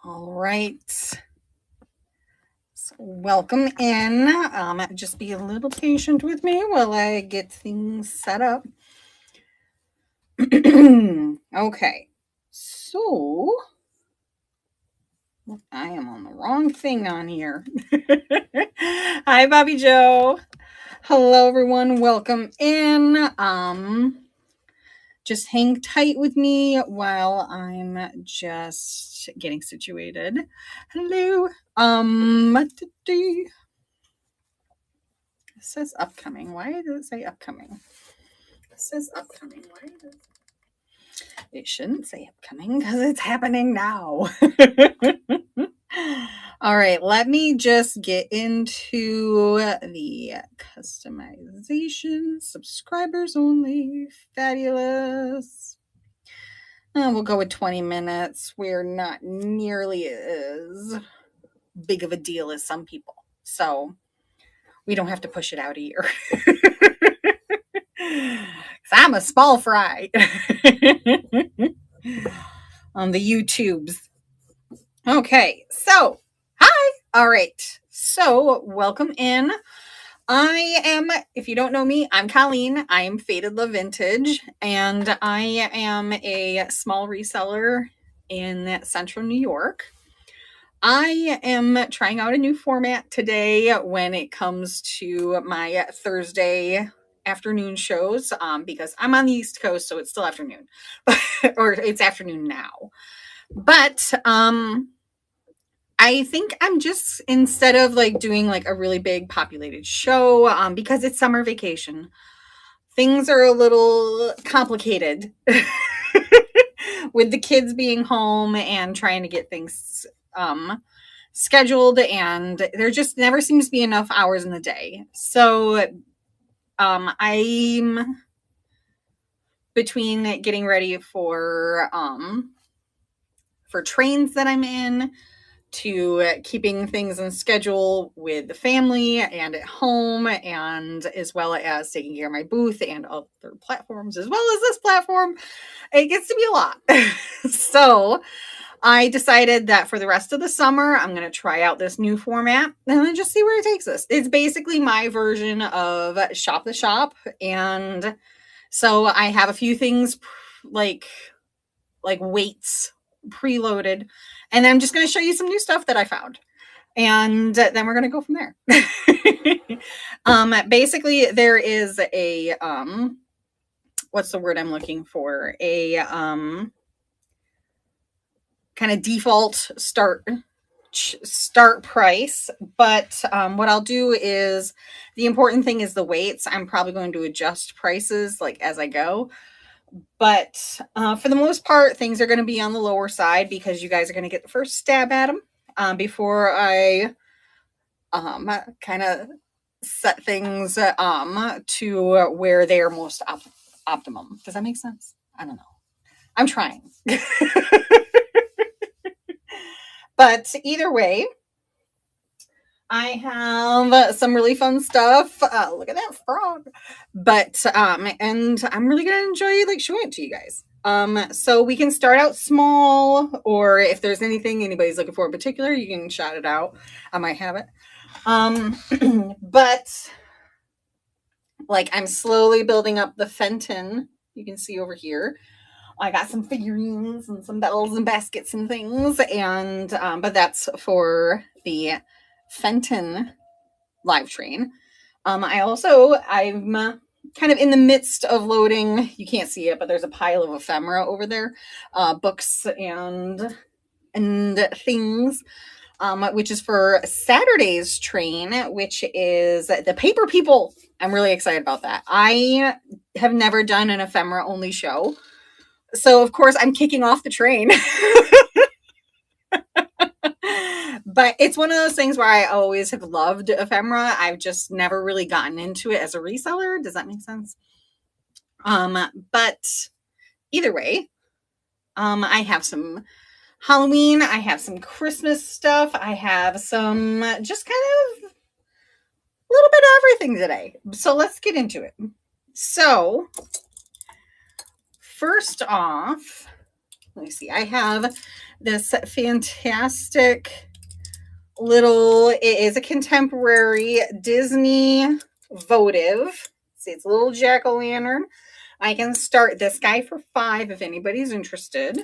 All right. So welcome in. Just be a little patient with me while I get things set up. Okay. So I am on the wrong thing on here. Hi, Bobby Joe. Hello, everyone. Welcome in. Just hang tight with me while I'm just getting situated. Hello. It says upcoming. Why does it say upcoming? It says upcoming. Why does it shouldn't say upcoming because it's happening now. All right, let me just get into the customization. Subscribers only. Fabulous. We'll go with 20 minutes. We're not nearly as big of a deal as some people. So we don't have to push it out a year. I'm a small fry on the YouTubes. Okay, so hi. All right, so welcome in. I am, if you don't know me, I'm Colleen. I am Faded Love Vintage, and I am a small reseller in Central New York. I am trying out a new format today when it comes to my Thursday afternoon shows because I'm on the East Coast, so it's still afternoon, or it's afternoon now. But I think I'm just, instead of like doing like a really big populated show, because it's summer vacation, things are a little complicated with the kids being home and trying to get things scheduled, and there just never seems to be enough hours in the day. So I'm between getting ready for trains that I'm in, to keeping things on schedule with the family and at home, and as well as taking care of my booth and other platforms, as well as this platform. It gets to be a lot. So I decided that for the rest of the summer, I'm going to try out this new format and then just see where it takes us. It's basically my version of Shop the Shop. And so I have a few things like weights preloaded, and I'm just going to show you some new stuff that I found, and then we're going to go from there. Basically there is a what's the word I'm looking for, a kind of default start price, but what I'll do is, the important thing is the weights. I'm probably going to adjust prices like as I go, but for the most part, things are going to be on the lower side because you guys are going to get the first stab at them before I kind of set things to where they are most optimum. Does that make sense? I don't know. I'm trying. But either way, I have some really fun stuff. Look at that frog. But and I'm really gonna enjoy like showing it to you guys. So we can start out small, or if there's anything anybody's looking for in particular, you can shout it out. I might have it. But like, I'm slowly building up the Fenton. You can see over here. I got some figurines and some bells and baskets and things, and but that's for the Fenton live train. I'm kind of in the midst of loading. You can't see it, but there's a pile of ephemera over there, books and things, which is for Saturday's train, which is the Paper People. I'm really excited about that. I have never done an ephemera only show, so of course I'm kicking off the train. But it's one of those things where I always have loved ephemera. I've just never really gotten into it as a reseller. Does that make sense? But either way, I have some Halloween, I have some Christmas stuff, I have some just kind of a little bit of everything today. So let's get into it. So first off, let me see. I have this fantastic little, it is a contemporary Disney votive. See, it's a little jack-o'-lantern. I can start this guy for $5 if anybody's interested.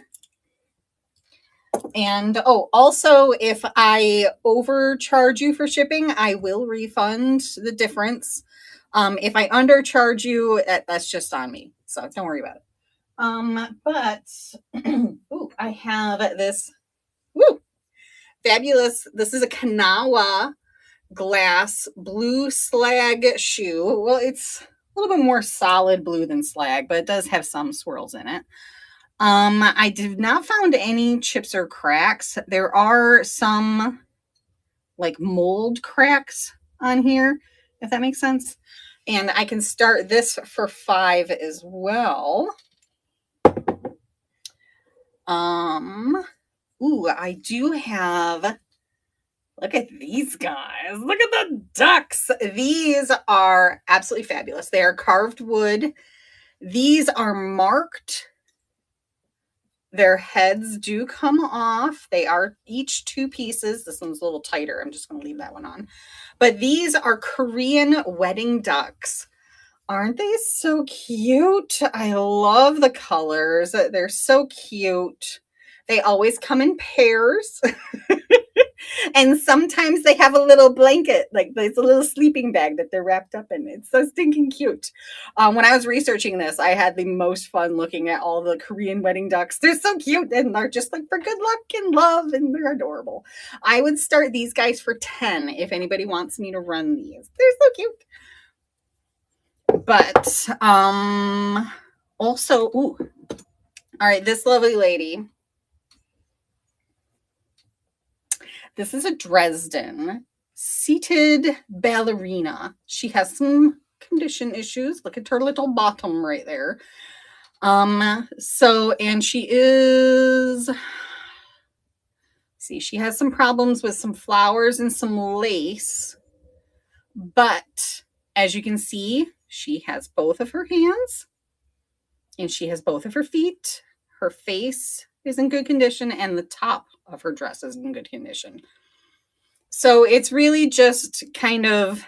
And oh, also, if I overcharge you for shipping, I will refund the difference. If I undercharge you, that's just on me. So don't worry about it. But ooh, I have this fabulous. This is a Kanawa glass blue slag shoe. Well, it's a little bit more solid blue than slag, but it does have some swirls in it. I did not found any chips or cracks. There are some like mold cracks on here, if that makes sense. And I can start this for $5 as well. Ooh, I do have, look at these guys. Look at the ducks. These are absolutely fabulous. They are carved wood. These are marked. Their heads do come off. They are each 2 pieces. This one's a little tighter. I'm just going to leave that one on. But these are Korean wedding ducks. Aren't they so cute? I love the colors. They're so cute. They always come in pairs. And sometimes they have a little blanket, like there's a little sleeping bag that they're wrapped up in. It's so stinking cute. When I was researching this, I had the most fun looking at all the Korean wedding ducks. They're so cute and they're just like for good luck and love and they're adorable. I would start these guys for $10 if anybody wants me to run these. They're so cute. But also, ooh, all right, this lovely lady. This is a Dresden seated ballerina. She has some condition issues. Look at her little bottom right there. And she is, see, she has some problems with some flowers and some lace. But as you can see, she has both of her hands and she has both of her feet. Her face is in good condition and the top of her dress is in good condition. So it's really just kind of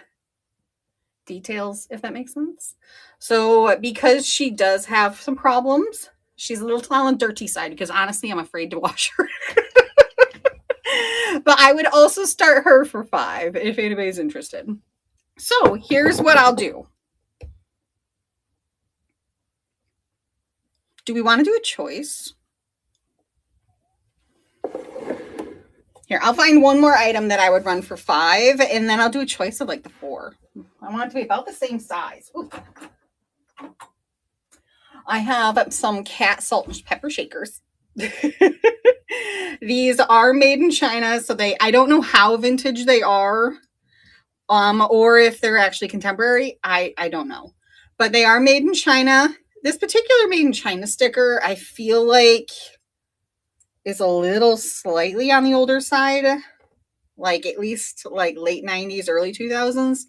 details, if that makes sense. So because she does have some problems, she's a little on the dirty side because honestly, I'm afraid to wash her. But I would also start her for $5 if anybody's interested. So here's what I'll do. Do we want to do a choice? Here, I'll find one more item that I would run for $5, and then I'll do a choice of like the 4. I want it to be about the same size. Ooh. I have some cat salt and pepper shakers. These are made in China, so I don't know how vintage they are, or if they're actually contemporary. I don't know, but they are made in China. This particular made in China sticker, I feel like is a little slightly on the older side, like at least like late 90s, early 2000s.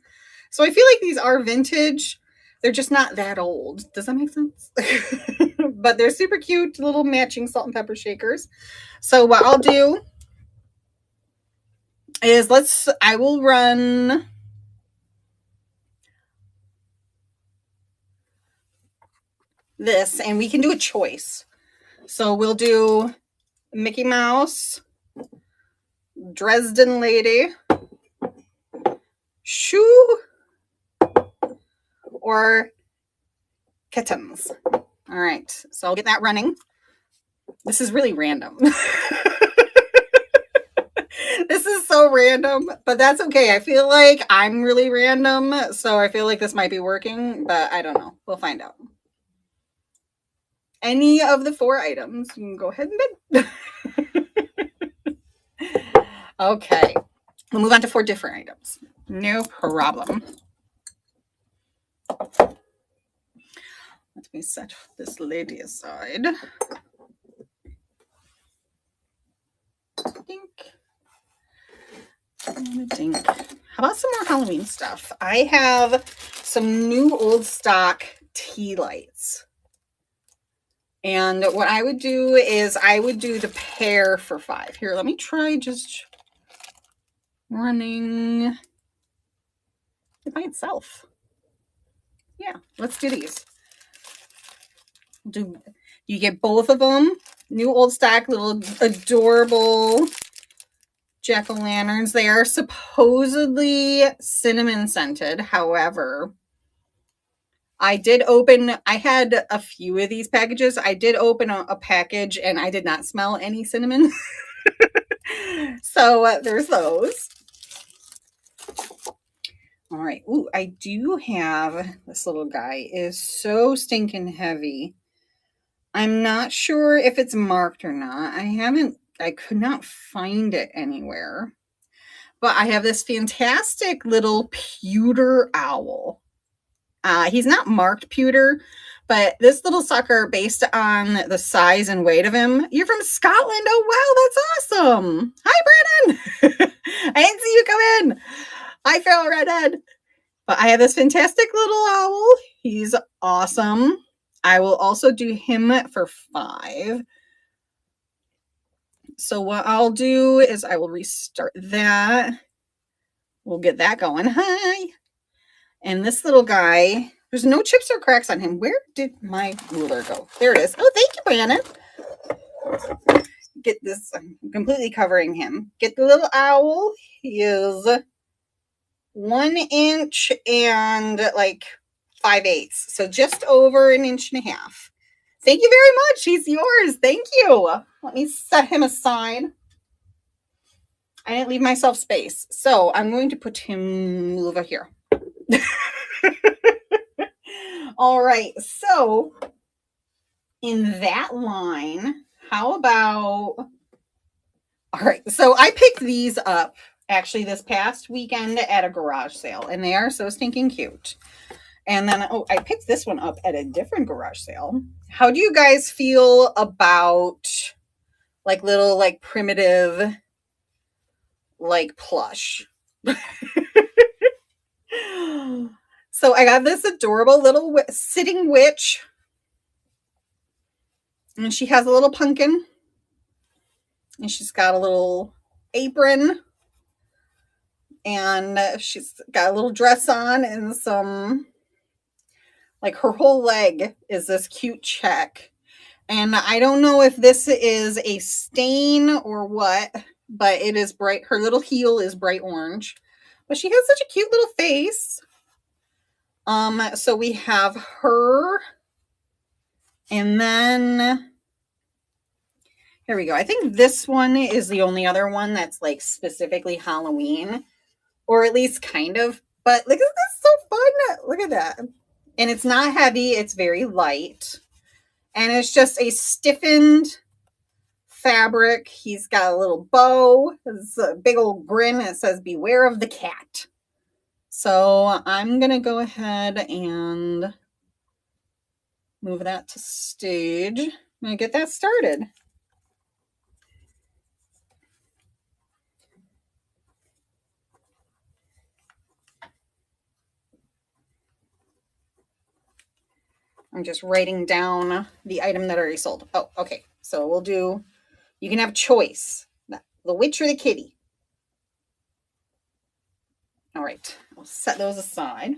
So I feel like these are vintage. They're just not that old. Does that make sense? But they're super cute little matching salt and pepper shakers. So what I'll do is I will run this and we can do a choice. So we'll do Mickey Mouse, Dresden lady, shoe, or kittens. All right, so I'll get that running. This is really random. This is so random, but that's okay. I feel like I'm really random, so I feel like this might be working, but I don't know. We'll find out. Any of the 4 items, you can go ahead and bid. Okay, we'll move on to 4 different items. No problem. Let me set this lady aside. Dink. Dink. How about some more Halloween stuff? I have some new old stock tea lights. And what I would do is I would do the pair for 5. Here, let me try just running it by itself. Yeah, let's do these. You get both of them. New old stock, little adorable jack-o'-lanterns. They are supposedly cinnamon scented. However, I had a few of these packages. I did open a package and I did not smell any cinnamon. So there's those. All right. Ooh, I do have this little guy. It is so stinking heavy. I'm not sure if it's marked or not. I could not find it anywhere. But I have this fantastic little pewter owl. He's not marked pewter, but this little sucker, based on the size and weight of him, you're from Scotland. Oh, wow, that's awesome. Hi, Brandon. I didn't see you come in. Hi, Feral Redhead. But I have this fantastic little owl. He's awesome. I will also do him for 5. So what I'll do is I will restart that. We'll get that going. Hi. And this little guy, there's no chips or cracks on him. Where did my ruler go? There it is. Oh, thank you, Brandon. Get this. I'm completely covering him. Get the little owl. He is 1 inch and like 5/8. So just over 1.5 inches. Thank you very much. He's yours. Thank you. Let me set him aside. I didn't leave myself space. So I'm going to put him over here. All right. So in that line, how about... All right. So I picked these up actually this past weekend at a garage sale, and they are so stinking cute. And then, I picked this one up at a different garage sale. How do you guys feel about like little, like primitive, like plush? So I got this adorable little sitting witch. And she has a little pumpkin. And she's got a little apron. And she's got a little dress on and some, like her whole leg is this cute check. And I don't know if this is a stain or what, but it is bright. Her little heel is bright orange. But she has such a cute little face. So we have her. And then here we go. I think this one is the only other one that's like specifically Halloween, or at least kind of. But look at this, so fun. Look at that. And it's not heavy. It's very light. And it's just a stiffened fabric. He's got a little bow. It's a big old grin. It says, "Beware of the cat." So I'm going to go ahead and move that to stage. I'm going to get that started. I'm just writing down the item that I already sold. Oh, okay. So we'll do, you can have choice. The witch or the kitty. All right. I'll set those aside.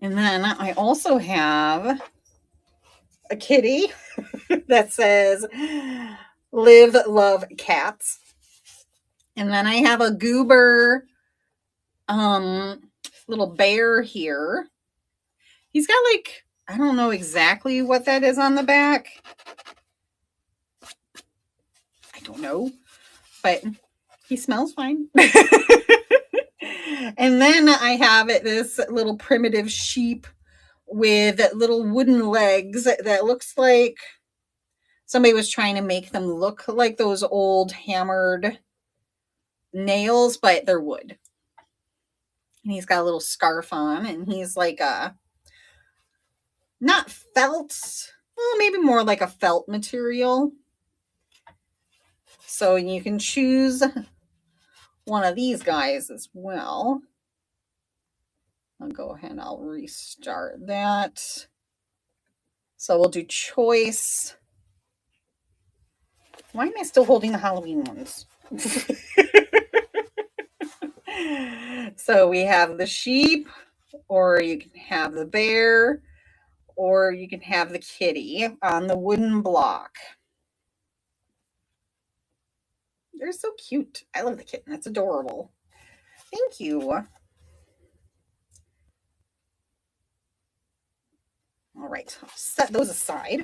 And then I also have a kitty that says, "Live, love, cats." And then I have a goober little bear here. He's got like, I don't know exactly what that is on the back. I don't know, but he smells fine. And then I have this little primitive sheep with little wooden legs that looks like somebody was trying to make them look like those old hammered nails, but they're wood. And he's got a little scarf on, and he's like not felt, well, maybe more like a felt material. So you can choose one of these guys as well. I'll go ahead and I'll restart that. So we'll do choice. Why am I still holding the Halloween ones? So we have the sheep, or you can have the bear, or you can have the kitty on the wooden block. They're so cute. I love the kitten. That's adorable. Thank you. All right, I'll set those aside.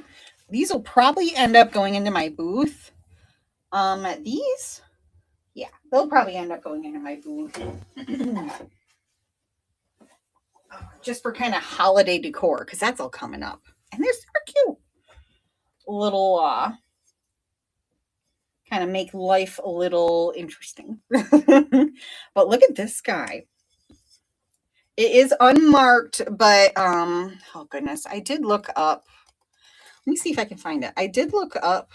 These will probably end up going into my booth. These, yeah, they'll probably end up going into my booth. Just for kind of holiday decor, because that's all coming up. And they're super cute. Little, kind of make life a little interesting. But look at this guy. It is unmarked, but oh goodness, I did look up. Let me see if I can find it. I did look up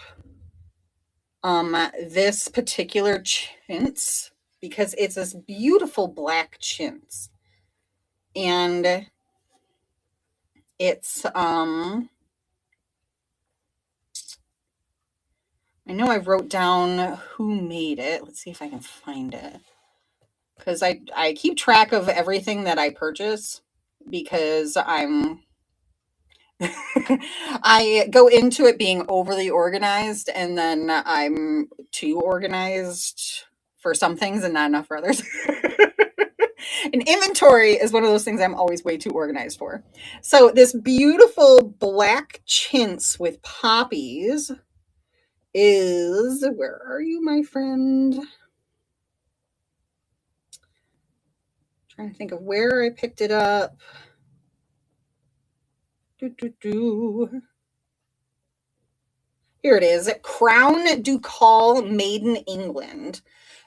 this particular chintz because it's this beautiful black chintz. And it's I know I wrote down who made it. Let's see if I can find it. Because I keep track of everything that I purchase because I go into it being overly organized, and then I'm too organized for some things and not enough for others. And inventory is one of those things I'm always way too organized for. So this beautiful black chintz with poppies is, where are you, my friend? Trying to think of where I picked it up. Here it is. Crown Ducal, made in England.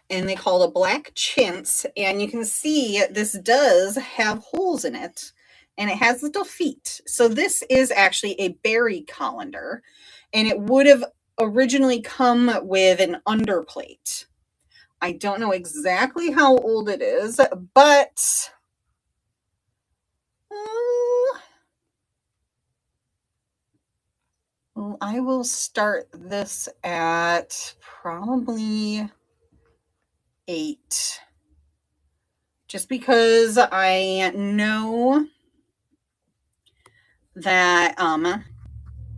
And they call it a black chintz. And you can see this does have holes in it. And it has little feet. So this is actually a berry colander. And it would have originally come with an underplate. I don't know exactly how old it is, but I will start this at probably 8. Just because I know that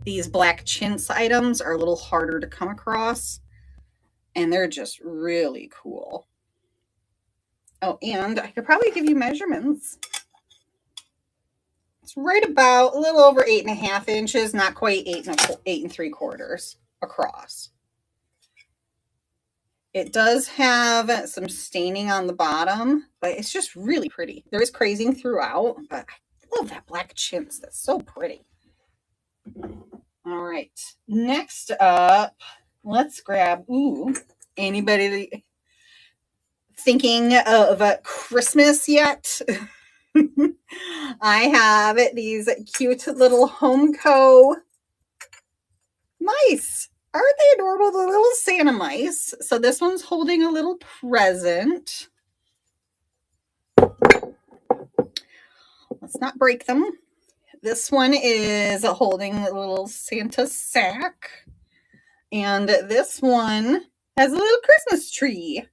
these black chintz items are a little harder to come across. And they're just really cool. Oh, and I could probably give you measurements. It's right about a little over 8.5 inches, not quite 8 3/4 across. It does have some staining on the bottom, but it's just really pretty. There is crazing throughout, but I love that black chintz. That's so pretty. All right. Next up, let's grab, anybody thinking of Christmas yet? I have these cute little Homeco mice. Aren't they adorable? The little Santa mice. So this one's holding a little present. Let's not break them. This one is holding a little Santa sack. And this one has a little Christmas tree.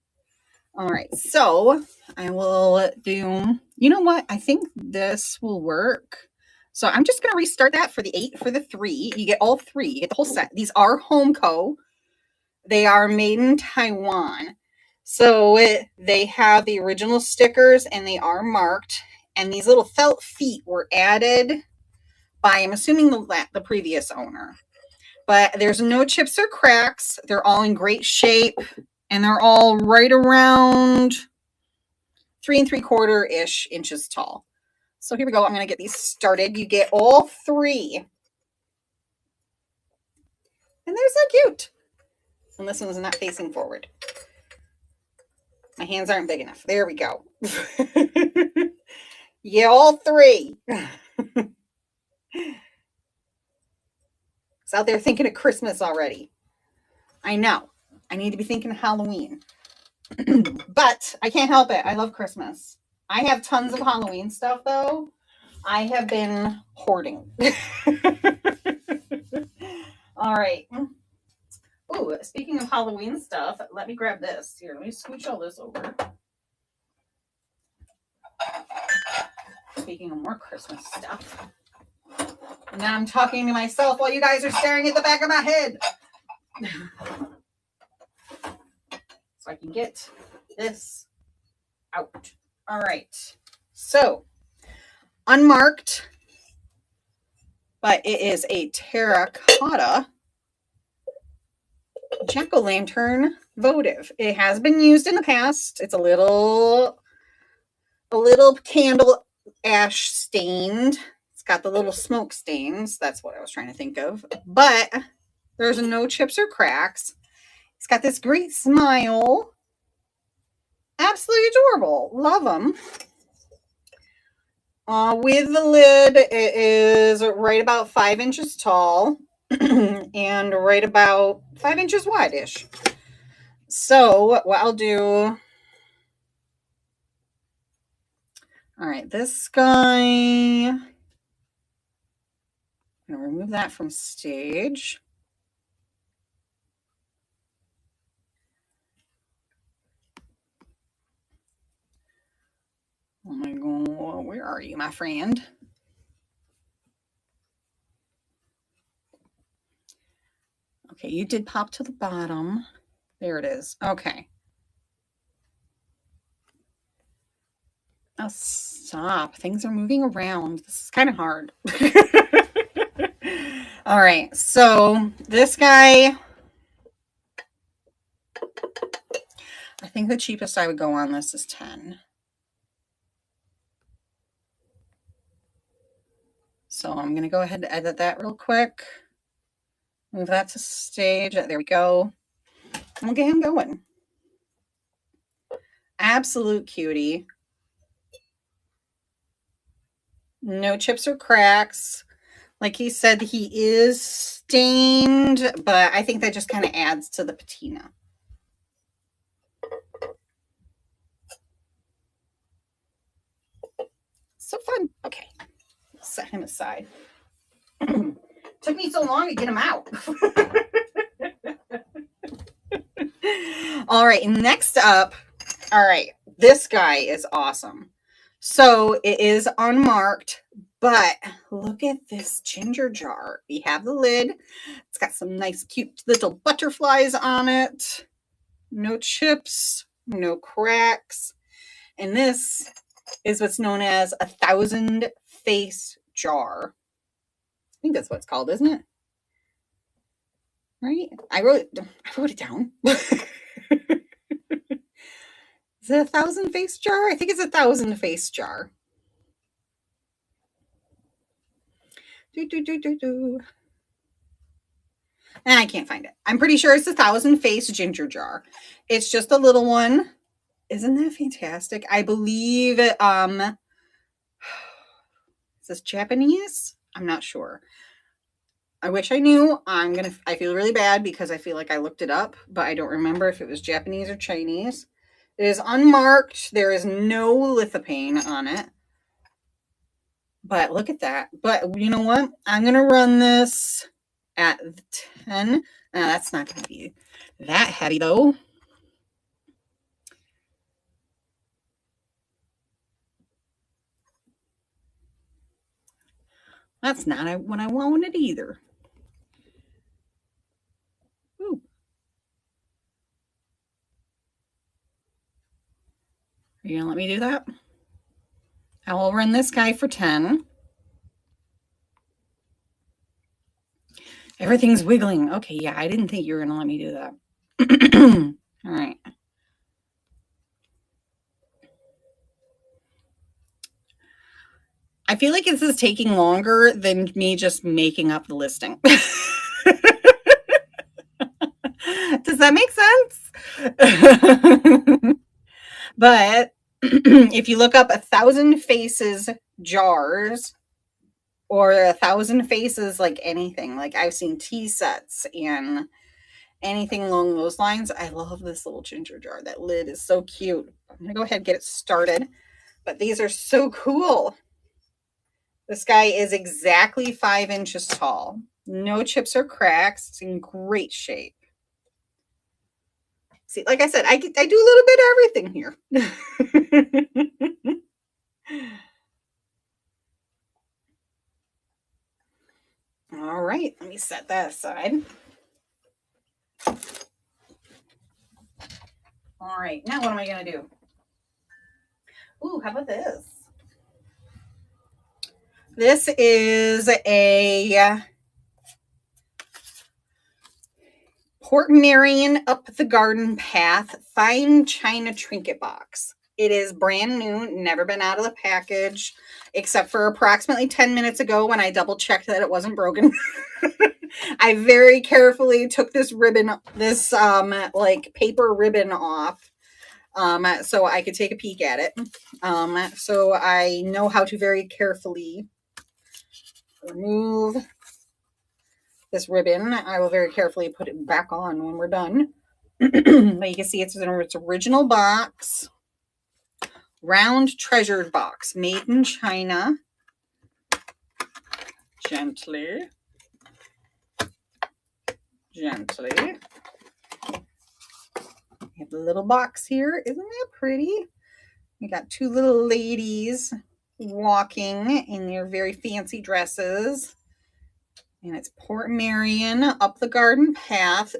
All right, so I will do, you know what? I think this will work. So I'm just going to restart that for the 8, for the 3. You get all 3. You get the whole set. These are Homeco. They are made in Taiwan. So they have the original stickers and they are marked. And these little felt feet were added by, I'm assuming, the previous owner. But there's no chips or cracks. They're all in great shape. And they're all right around 3 3/4-ish inches tall. So here we go. I'm going to get these started. You get all 3. And they're so cute. And this one's not facing forward. My hands aren't big enough. There we go. Yeah, all 3. It's out there thinking of Christmas already. I know. I need to be thinking of Halloween. But I can't help it. I love Christmas. I have tons of Halloween stuff, though. I have been hoarding. All right. Oh, speaking of Halloween stuff, let me grab this. Here, let me scooch all this over. Speaking of more Christmas stuff. And now I'm talking to myself while you guys are staring at the back of my head. So I can get this out. All right. So, unmarked, but it is a terracotta jack-o'-lantern votive. It has been used in the past. It's a little candle ash stained. It's got the little smoke stains. That's what I was trying to think of. But there's no chips or cracks. It's got this great smile. Absolutely adorable. Love them. With the lid, it is right about 5 inches tall and right about 5 inches wide-ish. So what I'll do... All right, this guy... I'm going to remove that from stage. Oh my God, where are you, my friend? Okay, you did pop to the bottom. There it is. Okay. Oh, stop. Things are moving around. This is kind of hard. All right, so this guy, I think the cheapest I would go on this is 10. So I'm going to go ahead and edit that real quick. Move that to stage. There we go. We'll get him going. Absolute cutie. No chips or cracks. Like he said, he is stained, but I think that just kind of adds to the patina. So fun. Okay. Set him aside. Took me so long to get him out. All right, next up. All right, this guy is awesome. So it is unmarked, but look at this ginger jar. We have the lid. It's got some nice cute little butterflies on it. No chips, no cracks. And this is what's known as a 1,000 face jar. I think that's what it's called, isn't it? Right? I wrote it down. Is it a 1,000 face jar? I think it's a 1,000 face jar. And I can't find it. I'm pretty sure it's a 1,000 face ginger jar. It's just a little one. Isn't that fantastic? I believe is this Japanese? I'm not sure. I wish I knew. I feel really bad because I feel like I looked it up, but I don't remember if it was Japanese or Chinese. It is unmarked. There is no lithophane on it. But look at that. But you know what? I'm going to run this at 10. That's not going to be that heavy, though. That's not what I wanted either. Ooh. Are you going to let me do that? I will run this guy for 10. Everything's wiggling. Okay, yeah, I didn't think you were going to let me do that. All right. I feel like this is taking longer than me just making up the listing. Does that make sense? But if you look up 1,000 faces jars or 1,000 faces, like anything, like I've seen tea sets and anything along those lines. I love this little ginger jar. That lid is so cute. I'm going to go ahead and get it started. But these are so cool. This guy is exactly 5 inches tall. No chips or cracks. It's in great shape. See, like I said, I do a little bit of everything here. All right, let me set that aside. All right, now what am I going to do? Ooh, how about this? This is a Portmeirion Up the Garden Path Fine China Trinket Box. It is brand new, never been out of the package, except for approximately 10 minutes ago when I double checked that it wasn't broken. I very carefully took this ribbon, this like paper ribbon off, so I could take a peek at it. So I know how to very carefully remove this ribbon. I will very carefully put it back on when we're done. But you can see it's in its original box. Round treasured box, made in China. Gently. Gently. We have the little box here. Isn't that pretty? We got two little ladies walking in their very fancy dresses. And it's Portmeirion Up the Garden Path.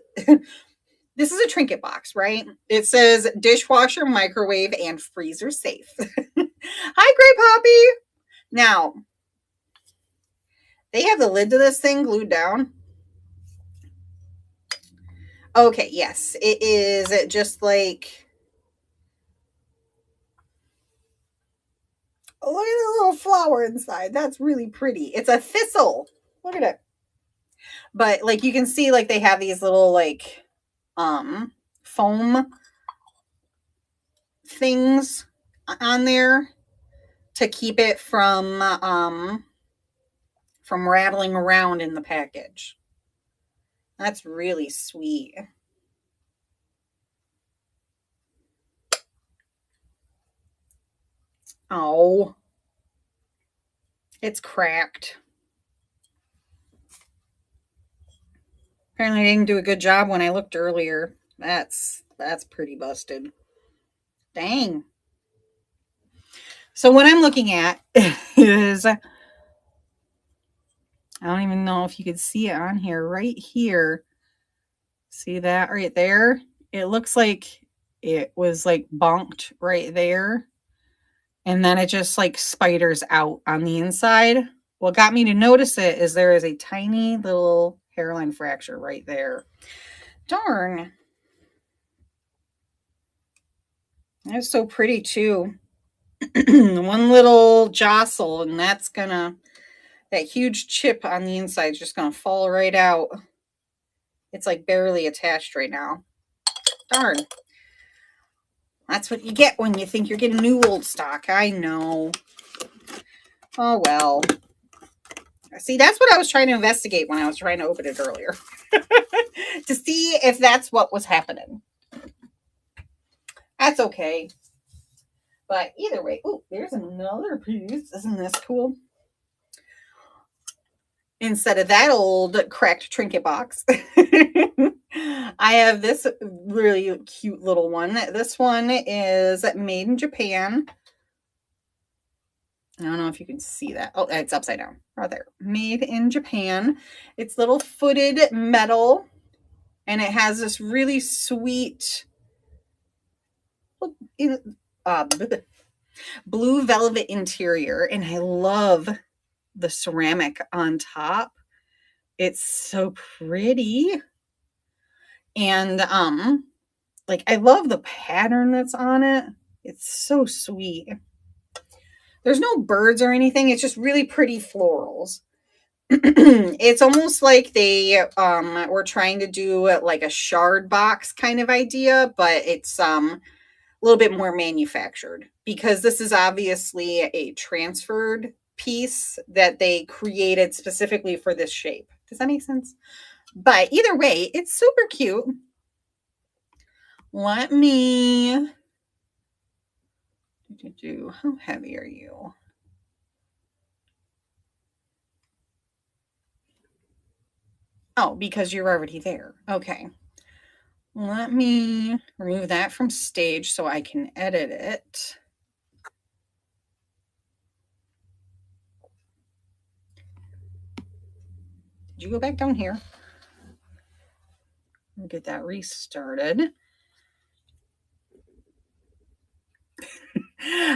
This is a trinket box, right? It says dishwasher, microwave, and freezer safe. Hi, Grey Poppy. Now, they have the lid to this thing glued down. Okay, yes, it is just like, oh, look at the little flower inside. That's really pretty. It's a thistle. Look at it. But like you can see, like they have these little like foam things on there to keep it from rattling around in the package. That's really sweet. Oh, it's cracked. Apparently I didn't do a good job when I looked earlier. That's pretty busted. Dang. So what I'm looking at is, I don't even know if you could see it on here, right here. See that right there? It looks like it was like bonked right there. And then it just like spiders out on the inside. What got me to notice it is there is a tiny little hairline fracture right there. Darn. That's so pretty too. One little jostle and that's gonna, that huge chip on the inside is just gonna fall right out. It's like barely attached right now. Darn. That's what you get when you think you're getting new old stock. I know. Oh, well. See, that's what I was trying to investigate when I was trying to open it earlier. To see if that's what was happening. That's okay. But either way, oh, there's another piece. Isn't this cool? Instead of that old cracked trinket box, I have this really cute little one. This one is made in Japan. I don't know if you can see that. Oh, it's upside down. Right there. Made in Japan. It's little footed metal. And it has this really sweet blue velvet interior. And I love the ceramic on top. It's so pretty. And like I love the pattern that's on it. It's so sweet. There's no birds or anything. It's just really pretty florals. It's almost like they were trying to do like a shard box kind of idea, but it's a little bit more manufactured because this is obviously a transferred piece that they created specifically for this shape. Does that make sense? But either way, it's super cute. Let me do. How heavy are you? Oh, because you're already there. Okay. Let me remove that from stage so I can edit it. Did you go back down here? Get that restarted.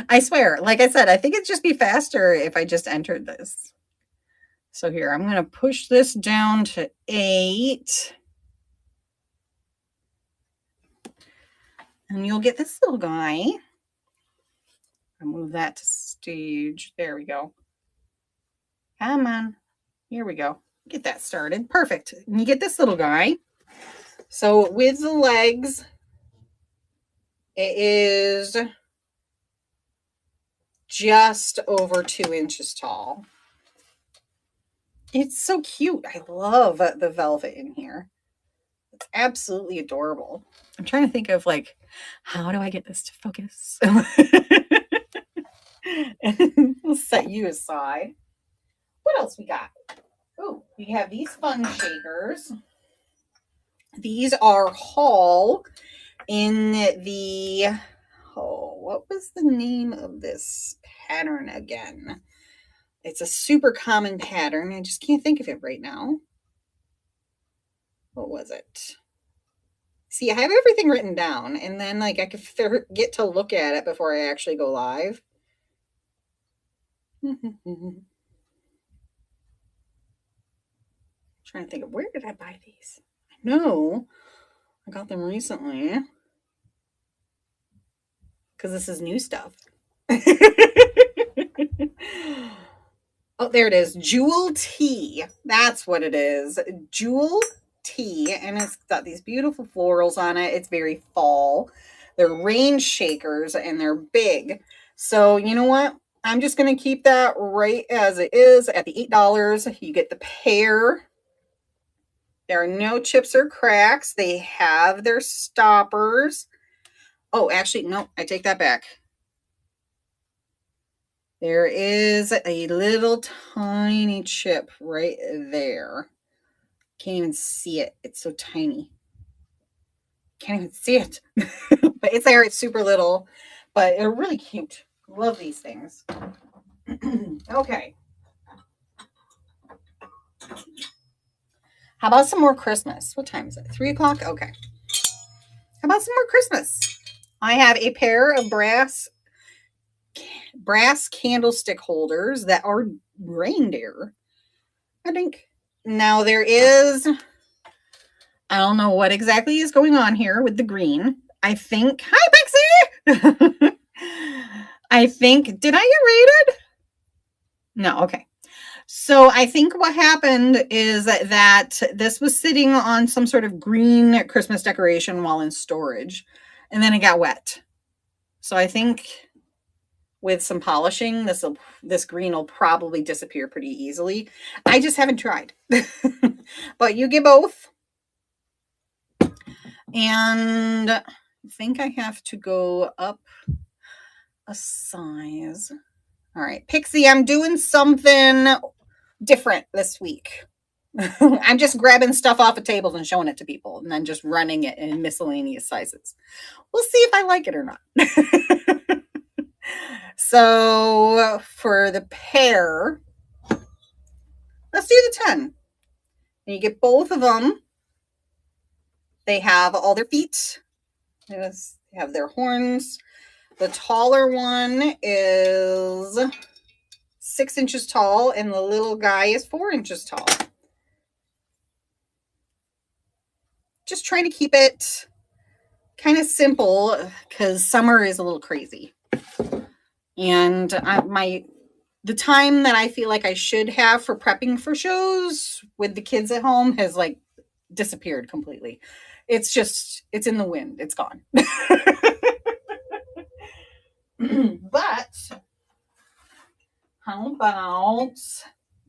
I swear, like I said, I think it'd just be faster if I just entered this. So here, I'm going to push this down to 8. And you'll get this little guy. I'll move that to stage. There we go. Come on. Here we go. Get that started. Perfect. And you get this little guy. So with the legs, it is just over 2 inches tall. It's so cute. I love the velvet in here. It's absolutely adorable. I'm trying to think of like, how do I get this to focus? We'll set you aside. What else we got? Oh, we have these fun shakers. These are Hall in the, what was the name of this pattern again? It's a super common pattern. I just can't think of it right now. What was it? See, I have everything written down, and then like I could get to look at it before I actually go live. Trying to think of where did I buy these? I know I got them recently because this is new stuff. Oh, there it is. Jewel Tea. That's what it is. Jewel Tea. And it's got these beautiful florals on it. It's very fall. They're range shakers and they're big. So, you know what? I'm just going to keep that right as it is at the $8. You get the pair. There are no chips or cracks. They have their stoppers. Oh, actually, no, I take that back. There is a little tiny chip right there. Can't even see it. It's so tiny. Can't even see it. But it's there. It's super little, but they're really cute. Love these things. Okay. How about some more Christmas? What time is it? 3 o'clock? Okay. How about some more Christmas? I have a pair of brass candlestick holders that are reindeer. I think. Now there is, I don't know what exactly is going on here with the green. I think, hi Pixie! I think, did I get rated? No, okay. So I think what happened is that this was sitting on some sort of green Christmas decoration while in storage, and then it got wet. So I think with some polishing, this green will probably disappear pretty easily. I just haven't tried. But you get both. And I think I have to go up a size. All right, Pixie, I'm doing something different this week. I'm just grabbing stuff off of tables and showing it to people and then just running it in miscellaneous sizes. We'll see if I like it or not. So for the pair, let's do the 10. And you get both of them. They have all their feet. They have their horns. The taller one is 6 inches tall, and the little guy is 4 inches tall. Just trying to keep it kind of simple because summer is a little crazy. And the time that I feel like I should have for prepping for shows with the kids at home has like disappeared completely. It's in the wind. It's gone. But how about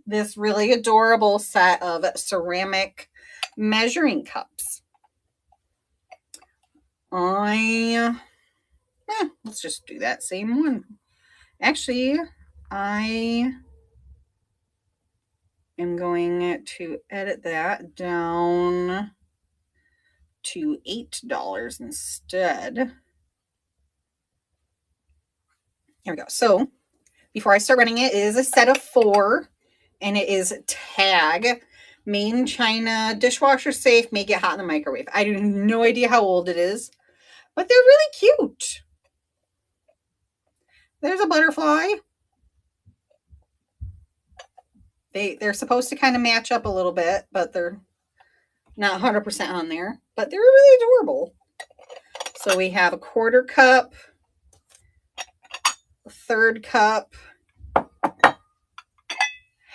this really adorable set of ceramic measuring cups? Let's just do that same one. Actually, am going to edit that down to $8 instead. Here we go. So before I start running it, it is a set of 4, and it is TAG, made in China, dishwasher safe, may get hot in the microwave. I have no idea how old it is, but they're really cute. There's a butterfly. They're supposed to kind of match up a little bit, but they're not 100% on there, but they're really adorable. So we have a 1/4 cup, a 1/3 cup,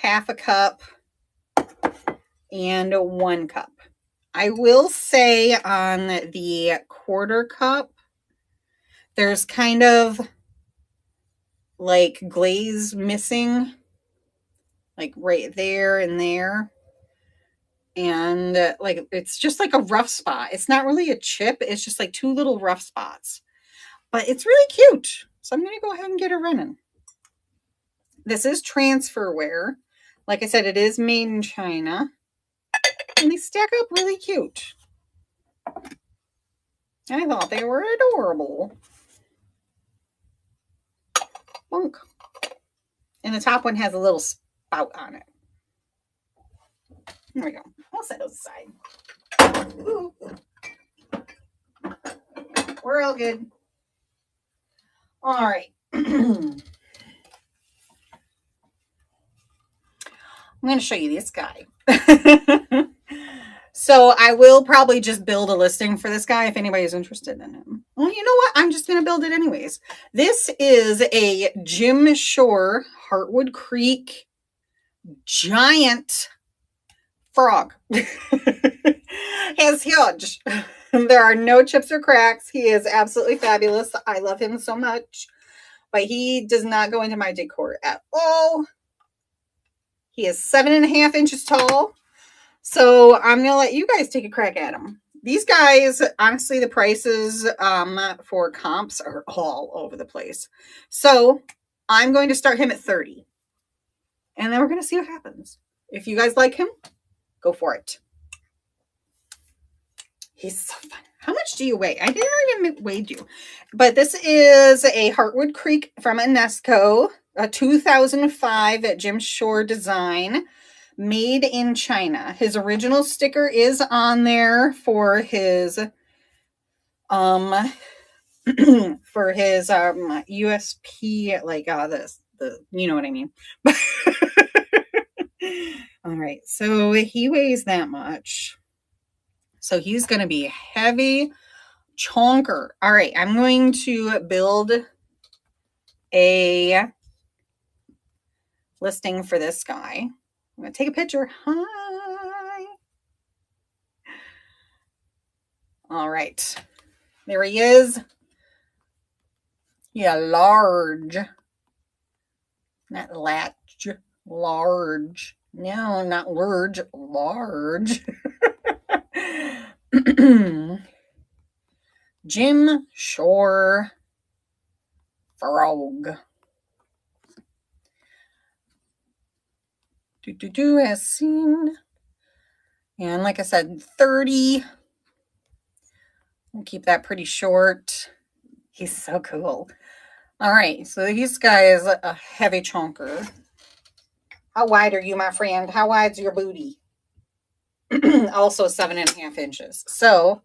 1/2 cup, and 1 cup. I will say on the 1/4 cup, there's kind of like glaze missing, like right there and there. And like it's just like a rough spot. It's not really a chip, it's just like 2 little rough spots. But it's really cute. So I'm going to go ahead and get it running. This is transferware. Like I said, it is made in China. And they stack up really cute. I thought they were adorable. Bonk. And the top one has a little spout on it. There we go. I'll set those aside. Ooh. We're all good. All right. I'm going to show you this guy. So I will probably just build a listing for this guy if anybody's interested in him. Well, you know what? I'm just going to build it anyways. This is a Jim Shore Heartwood Creek giant frog. He's huge. There are no chips or cracks. He is absolutely fabulous. I love him so much. But he does not go into my decor at all. He is 7.5 inches tall. So I'm going to let you guys take a crack at him. These guys, honestly, the prices for comps are all over the place. So I'm going to start him at 30. And then we're going to see what happens. If you guys like him, go for it. He's so fun. How much do you weigh? I didn't even weigh you. But this is a Heartwood Creek from Enesco, a 2005 Jim Shore design, made in China. His original sticker is on there for his USP, like the you know what I mean. All right, so he weighs that much. So he's going to be heavy chonker. All right, I'm going to build a listing for this guy. I'm going to take a picture. Hi. All right. There he is. Yeah, large. Not latch. Large. No, not large. Large. Jim Shore frog. As seen. And like I said, 30. We'll keep that pretty short. He's so cool. All right, so this guy is a heavy chonker. How wide are you, my friend? How wide's your booty? Also 7.5 inches. So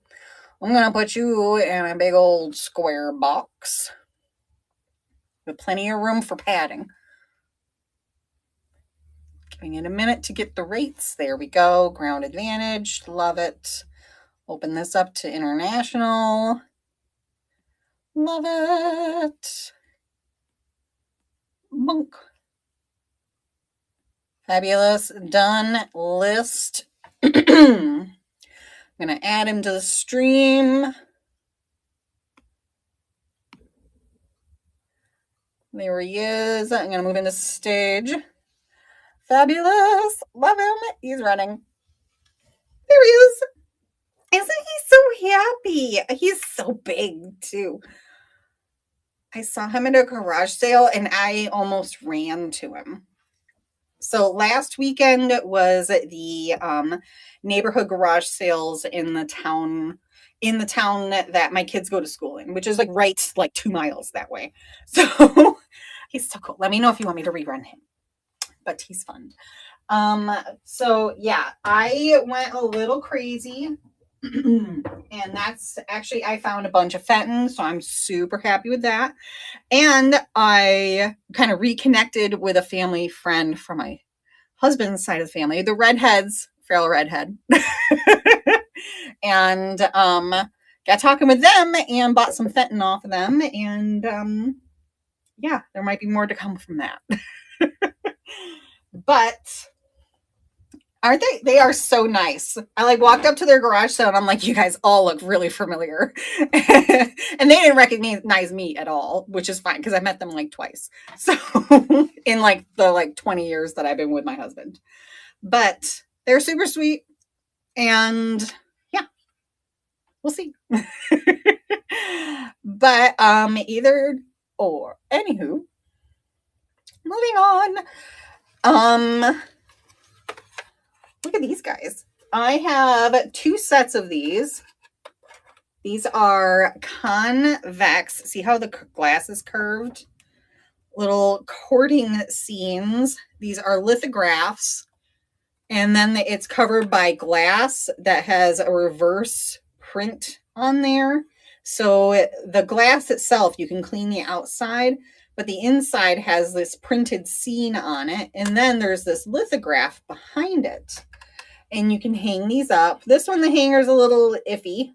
I'm going to put you in a big old square box with plenty of room for padding. Giving it a minute to get the rates. There we go. Ground advantage. Love it. Open this up to international. Love it. Bonk. Fabulous. Done list. I'm going to add him to the stream. There he is. I'm going to move into stage. Fabulous. Love him. He's running. There he is. Isn't he so happy? He's so big, too. I saw him at a garage sale, and I almost ran to him. So last weekend was the neighborhood garage sales in the town that my kids go to school in, which is like right like 2 miles that way. So he's so cool. Let me know if you want me to rerun him, but he's fun. So yeah, I went a little crazy. And that's actually, I found a bunch of Fenton, so I'm super happy with that. And I kind of reconnected with a family friend from my husband's side of the family, the redheads, Feral Redhead. And got talking with them and bought some Fenton off of them. And yeah, there might be more to come from that. But aren't they? They are so nice. I like walked up to their garage sale and I'm like, you guys all look really familiar. And they didn't recognize me at all, which is fine because I met them like twice. So in like the 20 years that I've been with my husband. But they're super sweet. And yeah, we'll see. But either or, anywho, moving on. Look at these guys. I have 2 sets of these. These are convex. See how the glass is curved? Little courting scenes. These are lithographs. And then it's covered by glass that has a reverse print on there. So the glass itself, you can clean the outside, but the inside has this printed scene on it. And then there's this lithograph behind it. And you can hang these up. This one, the hanger is a little iffy.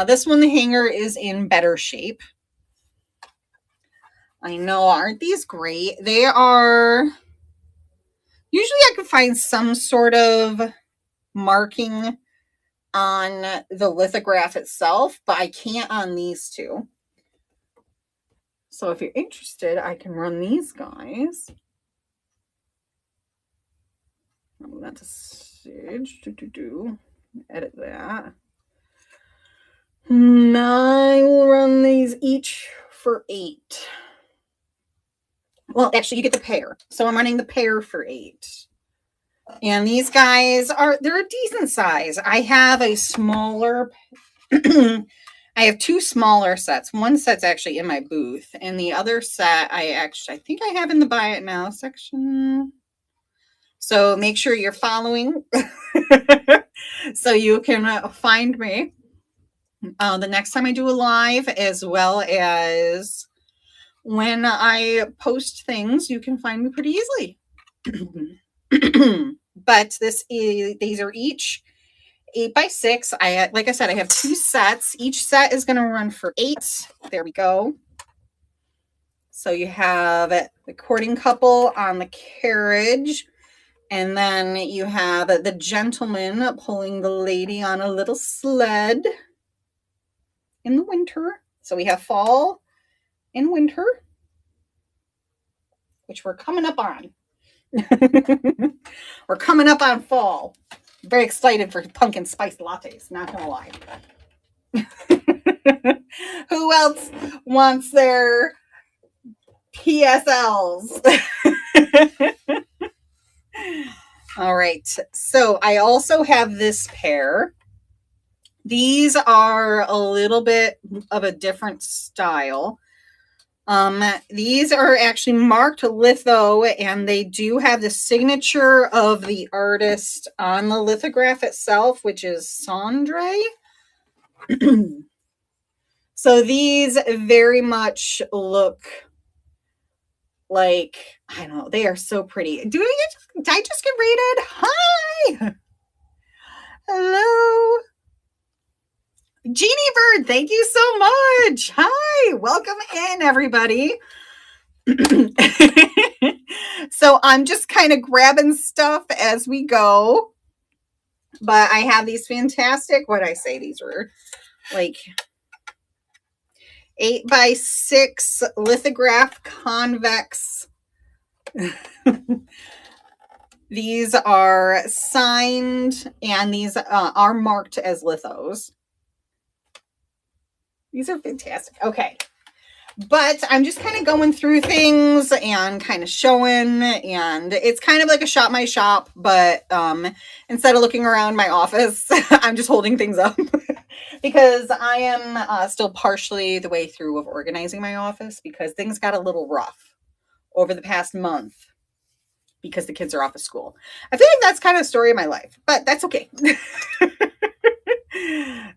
This one, the hanger is in better shape. I know, aren't these great? They are, usually I can find some sort of marking on the lithograph itself, but I can't on these 2. So if you're interested, I can run these guys. Oh, that's a stage. Edit that. I will run these each for 8. Well, actually, you get the pair. So I'm running the pair for 8. And these guys they're a decent size. I have a smaller, I have 2 smaller sets. One set's actually in my booth. And the other set, I think I have in the buy it now section. So make sure you're following so you can find me the next time I do a live, as well as when I post things, you can find me pretty easily. But these are each 8x6. Like I said, I have 2 sets. Each set is going to run for 8. There we go. So you have the courting couple on the carriage. And then you have the gentleman pulling the lady on a little sled in the winter. So we have fall and winter, which we're coming up on. We're coming up on fall. I'm very excited for pumpkin spice lattes, not gonna lie. Who else wants their PSLs? All right, so I also have this pair. These are a little bit of a different style. These are actually marked litho, and they do have the signature of the artist on the lithograph itself, which is Cendré. So these very much look like, I don't know, they are so pretty. Did I just get rated? Hi! Hello! Jeannie Bird, thank you so much. Hi, welcome in, everybody. So I'm just kind of grabbing stuff as we go. But I have these fantastic, what did I say? These were like 8x6 lithograph convex. These are signed, and these are marked as lithos. These are fantastic. Okay. But I'm just kind of going through things and kind of showing, and it's kind of like a shop my shop, but instead of looking around my office, I'm just holding things up because I am still partially the way through of organizing my office because things got a little rough over the past month because the kids are off of school. I feel like that's kind of the story of my life, but that's okay.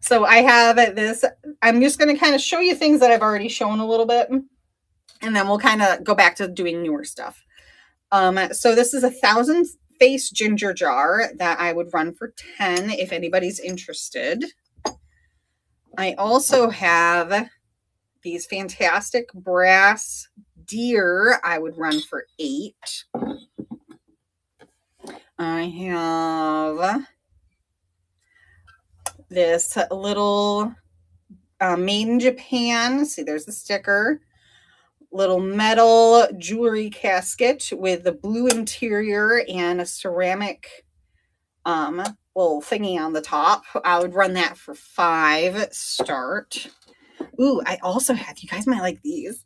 So I have this, I'm just going to kind of show you things that I've already shown a little bit, and then we'll kind of go back to doing newer stuff. So this is 1,000 face ginger jar that I would run for 10 if anybody's interested. I also have these fantastic brass deer I would run for 8. I have this little made in Japan. See, there's the sticker. Little metal jewelry casket with the blue interior and a ceramic little thingy on the top. I would run that for 5 start. Ooh, I also have, you guys might like these.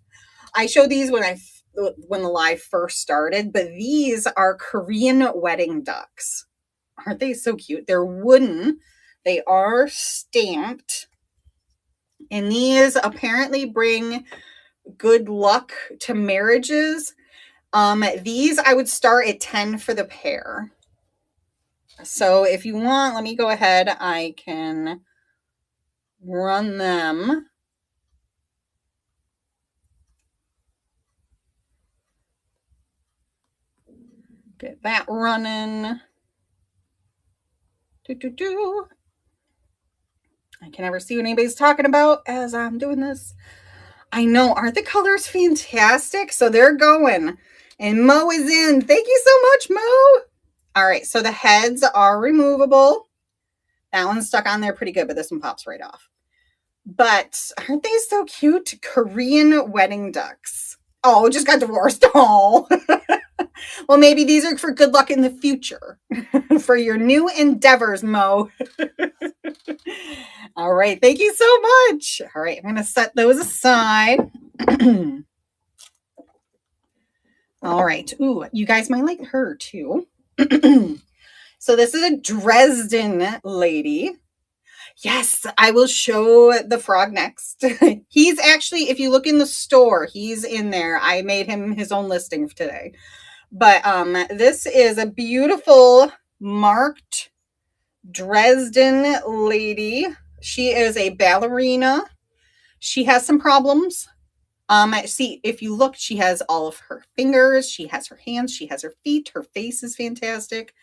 I showed these when the live first started, but these are Korean wedding ducks. Aren't they so cute? They're wooden. They are stamped. And these apparently bring good luck to marriages. These I would start at 10 for the pair. So if you want, let me go ahead. I can run them. Get that running. I can never see what anybody's talking about as I'm doing this. I know, aren't the colors fantastic? So they're going. And Mo is in. Thank you so much, Mo. All right, so the heads are removable. That one's stuck on there pretty good, but this one pops right off. But aren't they so cute? Korean wedding ducks. Oh, just got divorced. Oh. Well, maybe these are for good luck in the future. For your new endeavors, Mo. All right. Thank you so much. All right. I'm going to set those aside. All right. Ooh, you guys might like her too. So this is a Dresden lady. Yes, I will show the frog next. He's actually, if you look in the store, he's in there. I made him his own listing today. But this is a beautiful marked Dresden lady. She is a ballerina. She has some problems. See, if you look, she has all of her fingers. She has her hands. She has her feet. Her face is fantastic.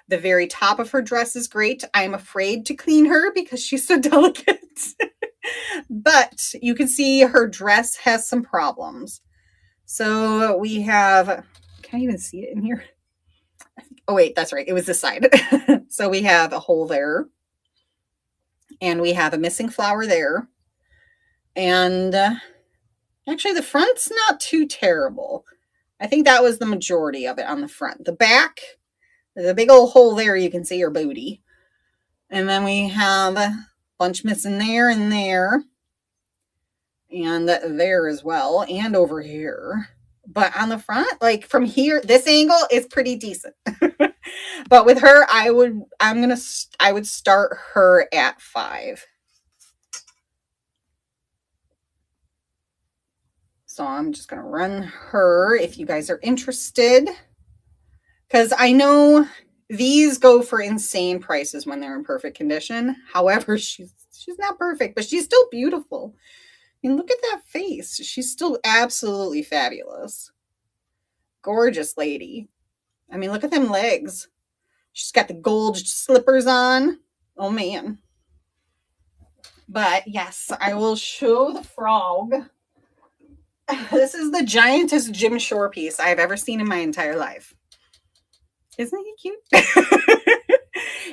The very top of her dress is great. I'm afraid to clean her because she's so delicate. But you can see her dress has some problems. So we have, can't even see it in here. Oh, wait, that's right. It was this side. So we have a hole there. And we have a missing flower there. And actually, the front's not too terrible. I think that was the majority of it on the front. The back, there's a big old hole there you can see her booty. And then we have a bunch missing there and there. And there as well. And over here. But on the front, like from here, this angle is pretty decent. But with her, I would start her at 5. So I'm just going to run her if you guys are interested. Because I know these go for insane prices when they're in perfect condition. However, she's not perfect, but she's still beautiful. I mean, look at that face. She's still absolutely fabulous. Gorgeous lady. I mean, look at them legs. She's got the gold slippers on. Oh, man. But yes, I will show the frog. This is the giantest Jim Shore piece I've ever seen in my entire life. Isn't he cute?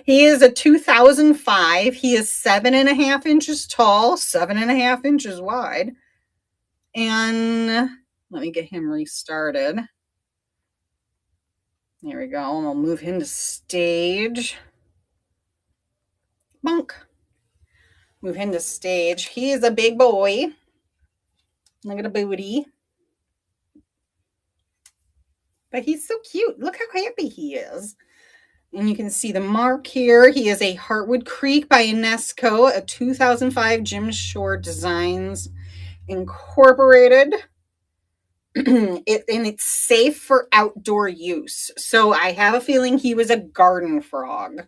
He is a 2005. He is 7.5 inches tall, 7.5 inches wide. And let me get him restarted. There we go. And I'll move him to stage. Bonk. Move him to stage. He is a big boy. Look at a booty. But he's so cute. Look how happy he is. And you can see the mark here. He is a Heartwood Creek by Enesco, a 2005 Jim Shore Designs Incorporated. And it's safe for outdoor use. So I have a feeling he was a garden frog.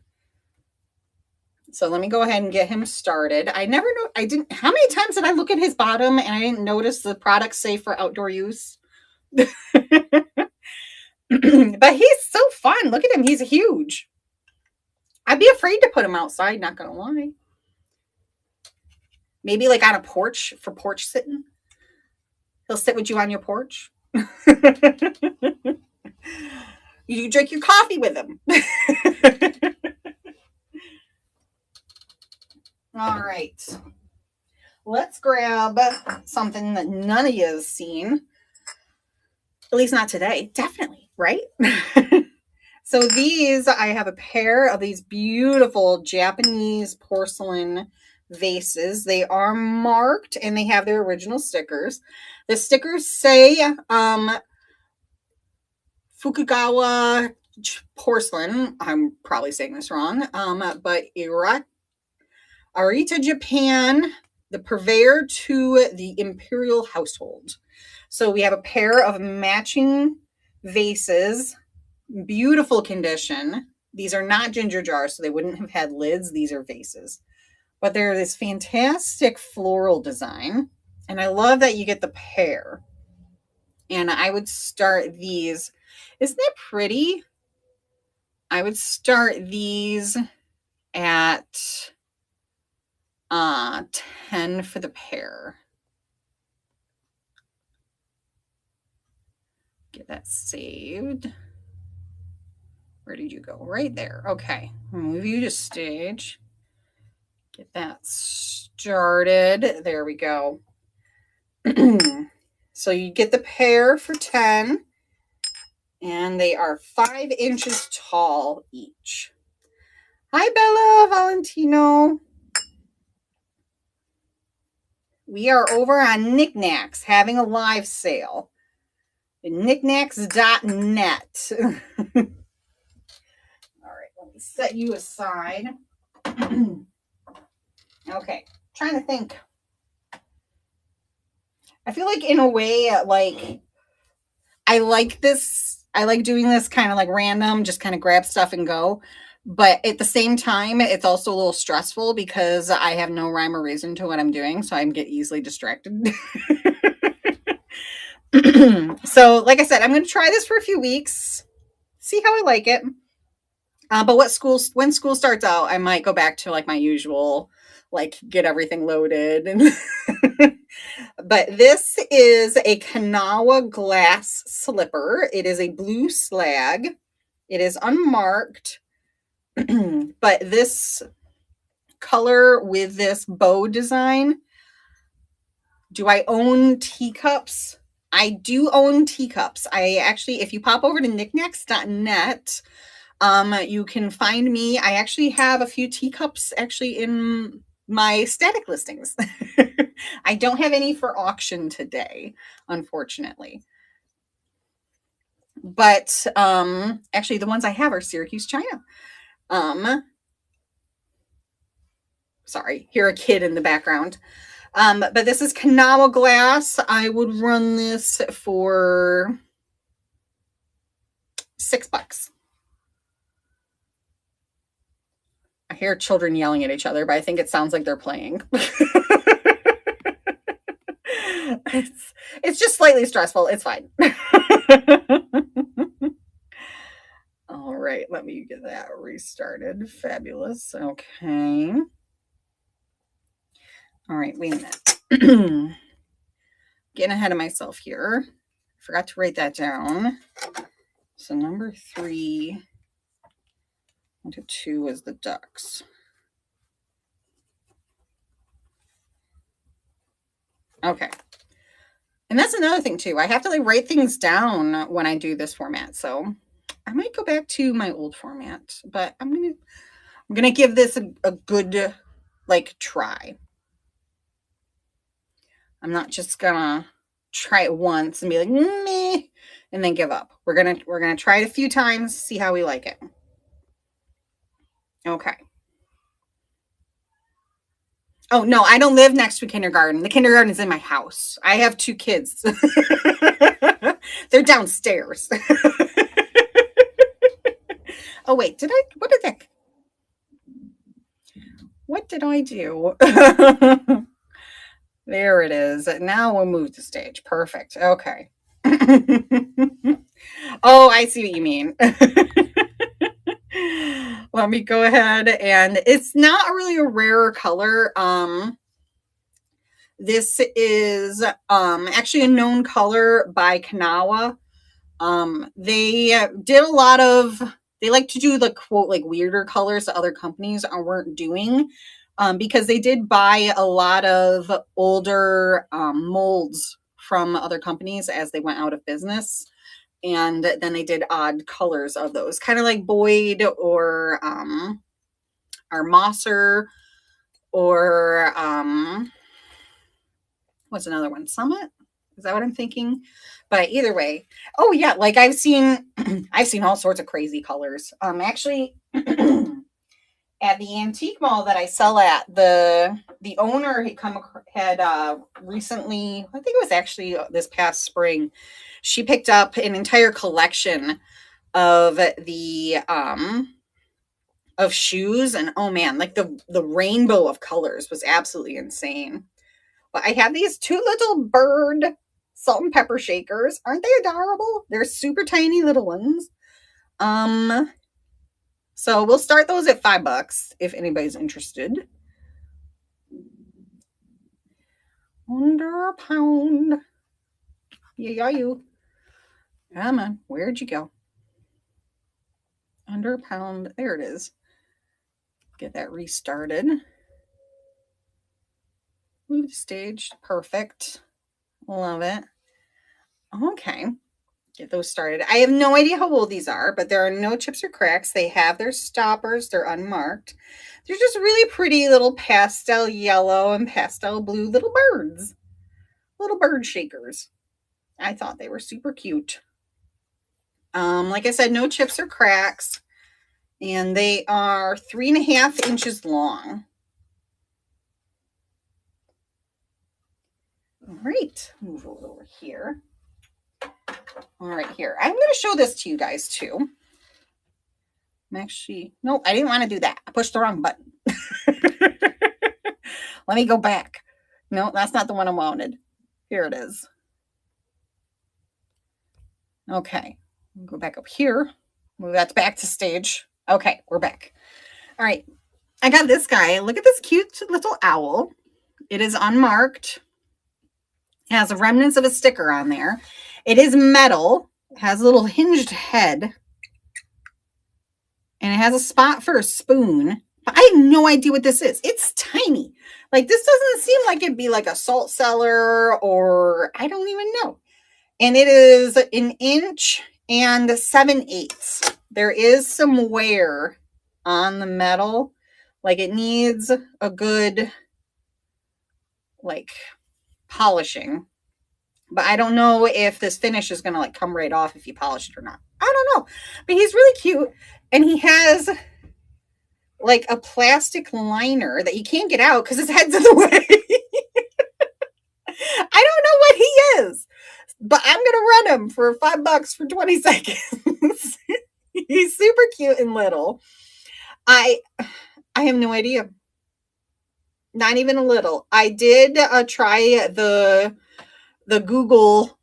So let me go ahead and get him started. I never know. How many times did I look at his bottom and I didn't notice the product safe for outdoor use? But he's so fun. Look at him. He's huge. I'd be afraid to put him outside, not going to lie. Maybe like on a porch for porch sitting. He'll sit with you on your porch. You drink your coffee with him. All right. Let's grab something that none of you has seen. At least not today. Definitely, right? So I have a pair of these beautiful Japanese porcelain vases. They are marked and they have their original stickers. The stickers say Fukugawa porcelain. I'm probably saying this wrong. But Arita, Japan, the purveyor to the imperial household. So we have a pair of matching vases, beautiful condition. These are not ginger jars, so they wouldn't have had lids. These are vases. But they're this fantastic floral design. And I love that you get the pair. And I would start these. Isn't that pretty? I would start these at 10 for the pair. Get that saved. Where did you go? Right there. Okay. Move you to stage. Get that started. There we go. So you get the pair for 10. And they are 5 inches tall each. Hi, Bella Valentino. We are over on Knickknacks having a live sale. Knickknacks.net. All right, let me set you aside. Okay, trying to think. I feel like in a way, like, I like this. I like doing this kind of like random, just kind of grab stuff and go. But at the same time, it's also a little stressful because I have no rhyme or reason to what I'm doing. So I get easily distracted. So like I said, I'm going to try this for a few weeks, see how I like it. But when school starts out, I might go back to like my usual, like get everything loaded. But this is a Kanawa glass slipper. It is a blue slag. It is unmarked. But this color with this bow design. Do I own teacups? I do own teacups. I actually, if you pop over to knickknacks.net, you can find me. I actually have a few teacups actually in my static listings. I don't have any for auction today, unfortunately. But actually the ones I have are Syracuse China. Sorry, hear a kid in the background. But this is Kanawa glass. I would run this for $6. I hear children yelling at each other, but I think it sounds like they're playing. It's just slightly stressful. It's fine. All right, let me get that restarted. Fabulous. Okay. All right, wait a minute. Getting ahead of myself here. Forgot to write that down. So number 3 into 2 is the ducks. Okay. And that's another thing too. I have to like write things down when I do this format. So I might go back to my old format, but I'm gonna give this a good like try. I'm not just gonna try it once and be like, meh, and then give up. We're gonna try it a few times, see how we like it. Okay. Oh no, I don't live next to a kindergarten. The kindergarten is in my house. I have 2 kids. They're downstairs. Oh wait, what did I do? There it is. Now we'll move the stage. Perfect. Okay. Oh, I see what you mean. Let me go ahead, and it's not really a rare color. This is actually a known color by Kanawa. They did a lot of, they like to do the quote like weirder colors that other companies weren't doing, because they did buy a lot of older molds from other companies as they went out of business. And then they did odd colors of those, kind of like Boyd or Mosser, or what's another one? Summit? Is that what I'm thinking? But either way, oh yeah, like I've seen all sorts of crazy colors. Actually, at the antique mall that I sell at, the owner had recently, I think it was actually this past spring, she picked up an entire collection of the of shoes, and oh man, like the rainbow of colors was absolutely insane. But I have these 2 little bird salt and pepper shakers. Aren't they adorable? They're super tiny little ones. So we'll start those at $5 if anybody's interested. Under a pound. Yeah, you. Come on, where'd you go? Under a pound. There it is. Get that restarted. Move the stage. Perfect. Love it. Okay. Get those started. I have no idea how old these are, but there are no chips or cracks. They have their stoppers. They're unmarked. They're just really pretty little pastel yellow and pastel blue little birds. Little bird shakers. I thought they were super cute. Like I said, no chips or cracks. And they are 3.5 inches long. All right, move over here. All right, here. I'm going to show this to you guys too. I'm actually, nope, I didn't want to do that. I pushed the wrong button. Let me go back. No, that's not the one I wanted. Here it is. Okay, go back up here. Move that back to stage. Okay, we're back. All right, I got this guy. Look at this cute little owl. It is unmarked. It has remnants of a sticker on there. It is metal. It has a little hinged head. And it has a spot for a spoon. But I have no idea what this is. It's tiny. Like, this doesn't seem like it'd be like a salt cellar, or I don't even know. And it is 1 inch and 7/8. There is some wear on the metal. Like, it needs a good, like, polishing. But I don't know if this finish is going to, like, come right off if you polish it or not. I don't know. But he's really cute. And he has, like, a plastic liner that you can't get out because his head's in the way. I don't know what he is. But I'm going to run him for $5 for 20 seconds. He's super cute and little. I have no idea. Not even a little. I did try the Google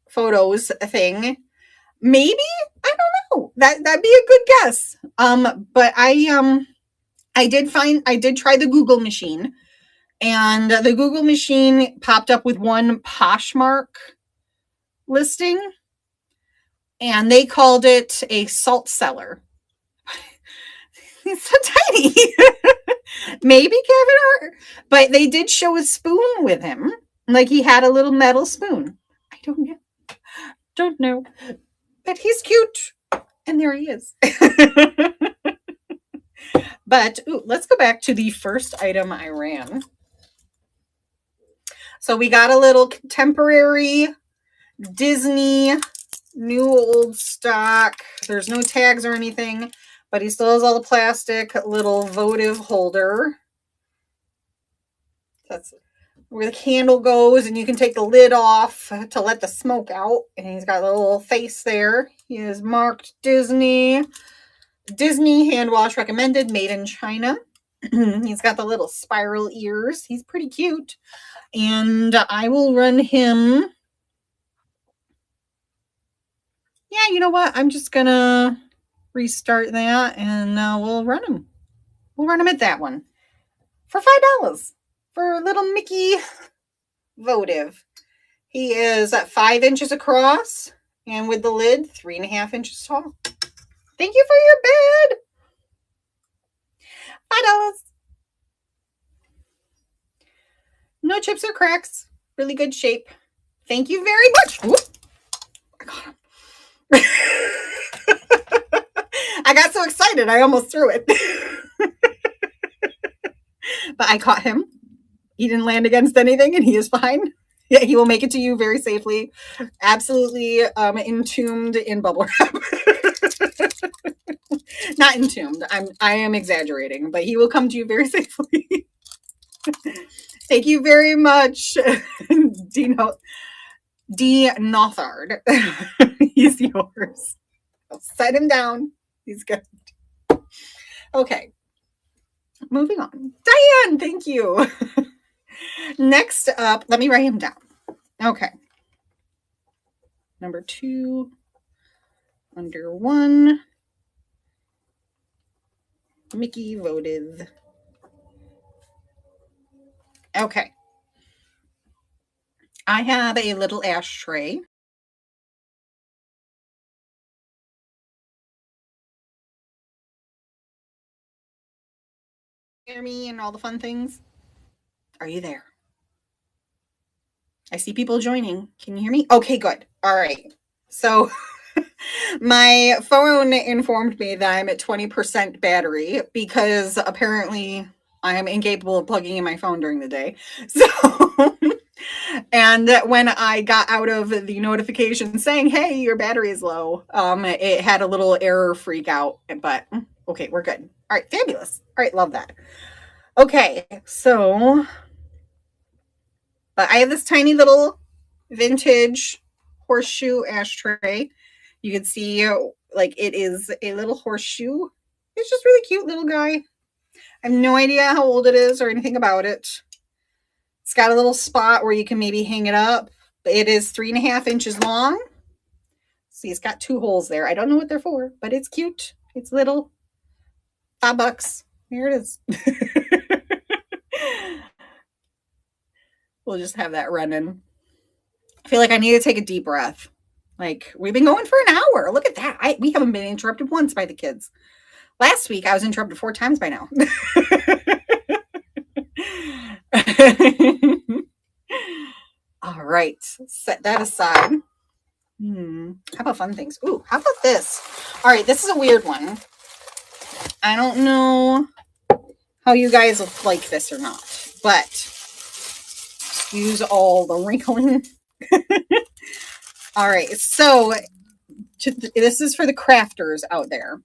Photos thing. Maybe, I don't know. That'd be a good guess. But I did try the Google machine, and the Google machine popped up with one Poshmark listing, and they called it a salt cellar. It's so tiny. Maybe Kevin Hart, but they did show a spoon with him. Like, he had a little metal spoon. I don't know. But he's cute. And there he is. But let's go back to the first item I ran. So we got a little contemporary Disney new old stock. There's no tags or anything, but he still has all the plastic little votive holder. That's where the candle goes, and you can take the lid off to let the smoke out. And he's got a little face there. He is marked Disney hand wash recommended, made in China. He's got the little spiral ears. He's pretty cute. And I will run him. Yeah, you know what? I'm just going to restart that, and we'll run him. We'll run him at that one for $5 for little Mickey votive. He is at 5 inches across, and with the lid, 3.5 inches tall. Thank you for your bid. $5. No chips or cracks. Really good shape. Thank you very much. Whoop. I got him. I got so excited, I almost threw it. But I caught him. He didn't land against anything, and he is fine. Yeah, he will make it to you very safely. Absolutely entombed in bubble wrap. Not entombed. I am exaggerating, but he will come to you very safely. Thank you very much, D. Nothard. He's yours. I'll set him down. He's good. Okay. Moving on. Diane, thank you. Next up, let me write him down. Okay. Number 2, under 1, Mickey votive. Okay. I have a little ashtray. Hear me and all the fun things? Are you there? I see people joining. Can you hear me? Okay, good. All right. So my phone informed me that I'm at 20% battery because apparently I am incapable of plugging in my phone during the day. So, and when I got out of the notification saying, hey, your battery is low, it had a little error freak out, but okay, we're good. All right, fabulous. All right, love that. Okay, so, but I have this tiny little vintage horseshoe ashtray. You can see like it is a little horseshoe. It's just really cute little guy. I have no idea how old it is or anything about it. It's got a little spot where you can maybe hang it up. It is 3.5 inches long. See, it's got 2 holes there. I don't know what they're for, but it's cute. It's little. $5. Here it is. We'll just have that running. I feel like I need to take a deep breath. Like, we've been going for an hour. Look at that. We haven't been interrupted once by the kids. Last week, I was interrupted 4 times by now. All right. Set that aside. How about fun things? Ooh, how about this? All right, this is a weird one. I don't know how you guys will like this or not, but excuse all the wrinkling. All right, so this is for the crafters out there.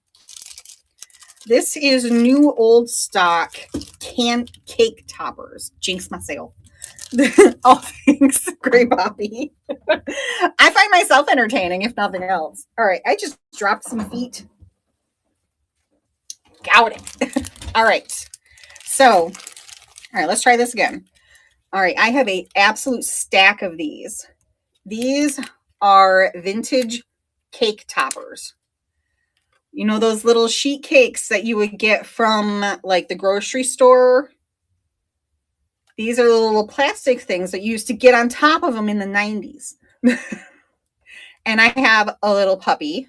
This is new old stock cake toppers. Jinx myself. All things Gray Poppy. I find myself entertaining, if nothing else. All right, I just dropped some feet. Got it. All right. So, all right, let's try this again. All right, I have an absolute stack of these. These are vintage cake toppers. You know those little sheet cakes that you would get from like the grocery store? These are the little plastic things that you used to get on top of them in the 90s. And I have a little puppy.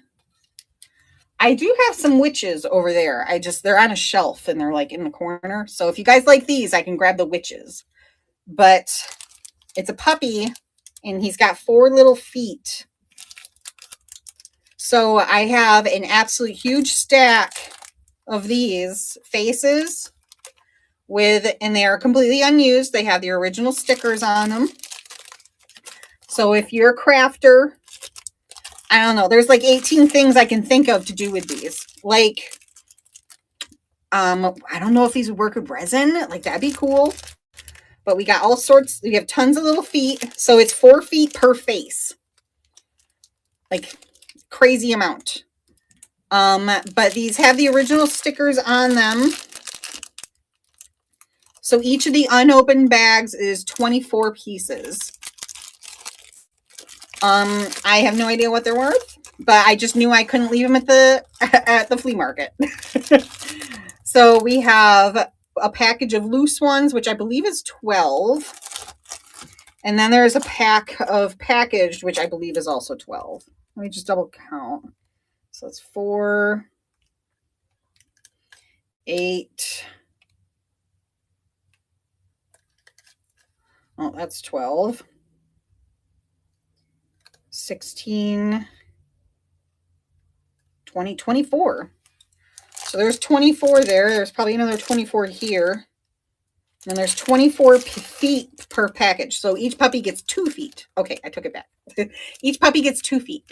I do have some witches over there. They're on a shelf and they're like in the corner. So if you guys like these, I can grab the witches. But it's a puppy and he's got 4 little feet. So I have an absolute huge stack of these faces and they are completely unused. They have the original stickers on them. So if you're a crafter, I don't know, there's like 18 things I can think of to do with these. Like, I don't know if these would work with resin. Like, that'd be cool. But we got all sorts. We have tons of little feet. So it's 4 feet per face. Like, crazy amount. But these have the original stickers on them. So each of the unopened bags is 24 pieces. I have no idea what they're worth, but I just knew I couldn't leave them at the flea market. So we have a package of loose ones, which I believe is 12. And then there's a pack of packaged, which I believe is also 12. Let me just double count. So it's 4, 8. Oh, that's 12. 16, 20, 24. So there's 24 there. There's probably another 24 here. And there's 24 feet per package. So each puppy gets 2 feet. Okay, I took it back. Each puppy gets 2 feet.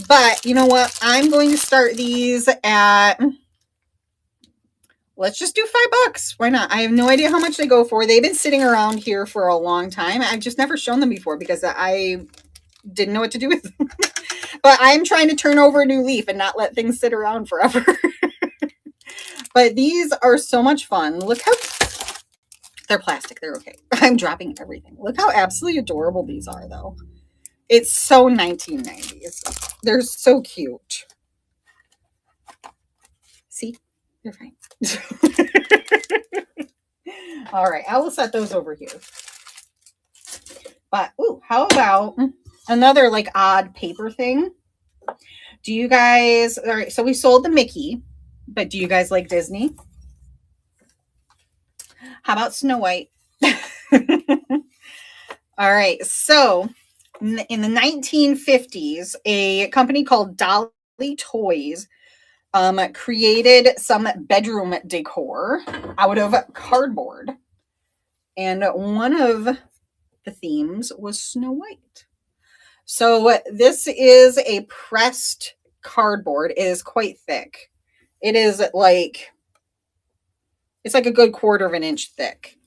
But you know what? I'm going to start these at, let's just do $5. Why not? I have no idea how much they go for. They've been sitting around here for a long time. I've just never shown them before because I didn't know what to do with them. But I'm trying to turn over a new leaf and not let things sit around forever. But these are so much fun. Look how, they're plastic. They're okay. I'm dropping everything. Look how absolutely adorable these are, though. It's so 1990s. They're so cute. See? They're fine. All right. I will set those over here. But, ooh, how about another, like, odd paper thing? Do you guys... All right, so we sold the Mickey. But do you guys like Disney? How about Snow White? All right. So in the 1950s, a company called Dolly Toys created some bedroom decor out of cardboard. And one of the themes was Snow White. So this is a pressed cardboard. It is quite thick. It is like, it's like a good 1/4 inch thick.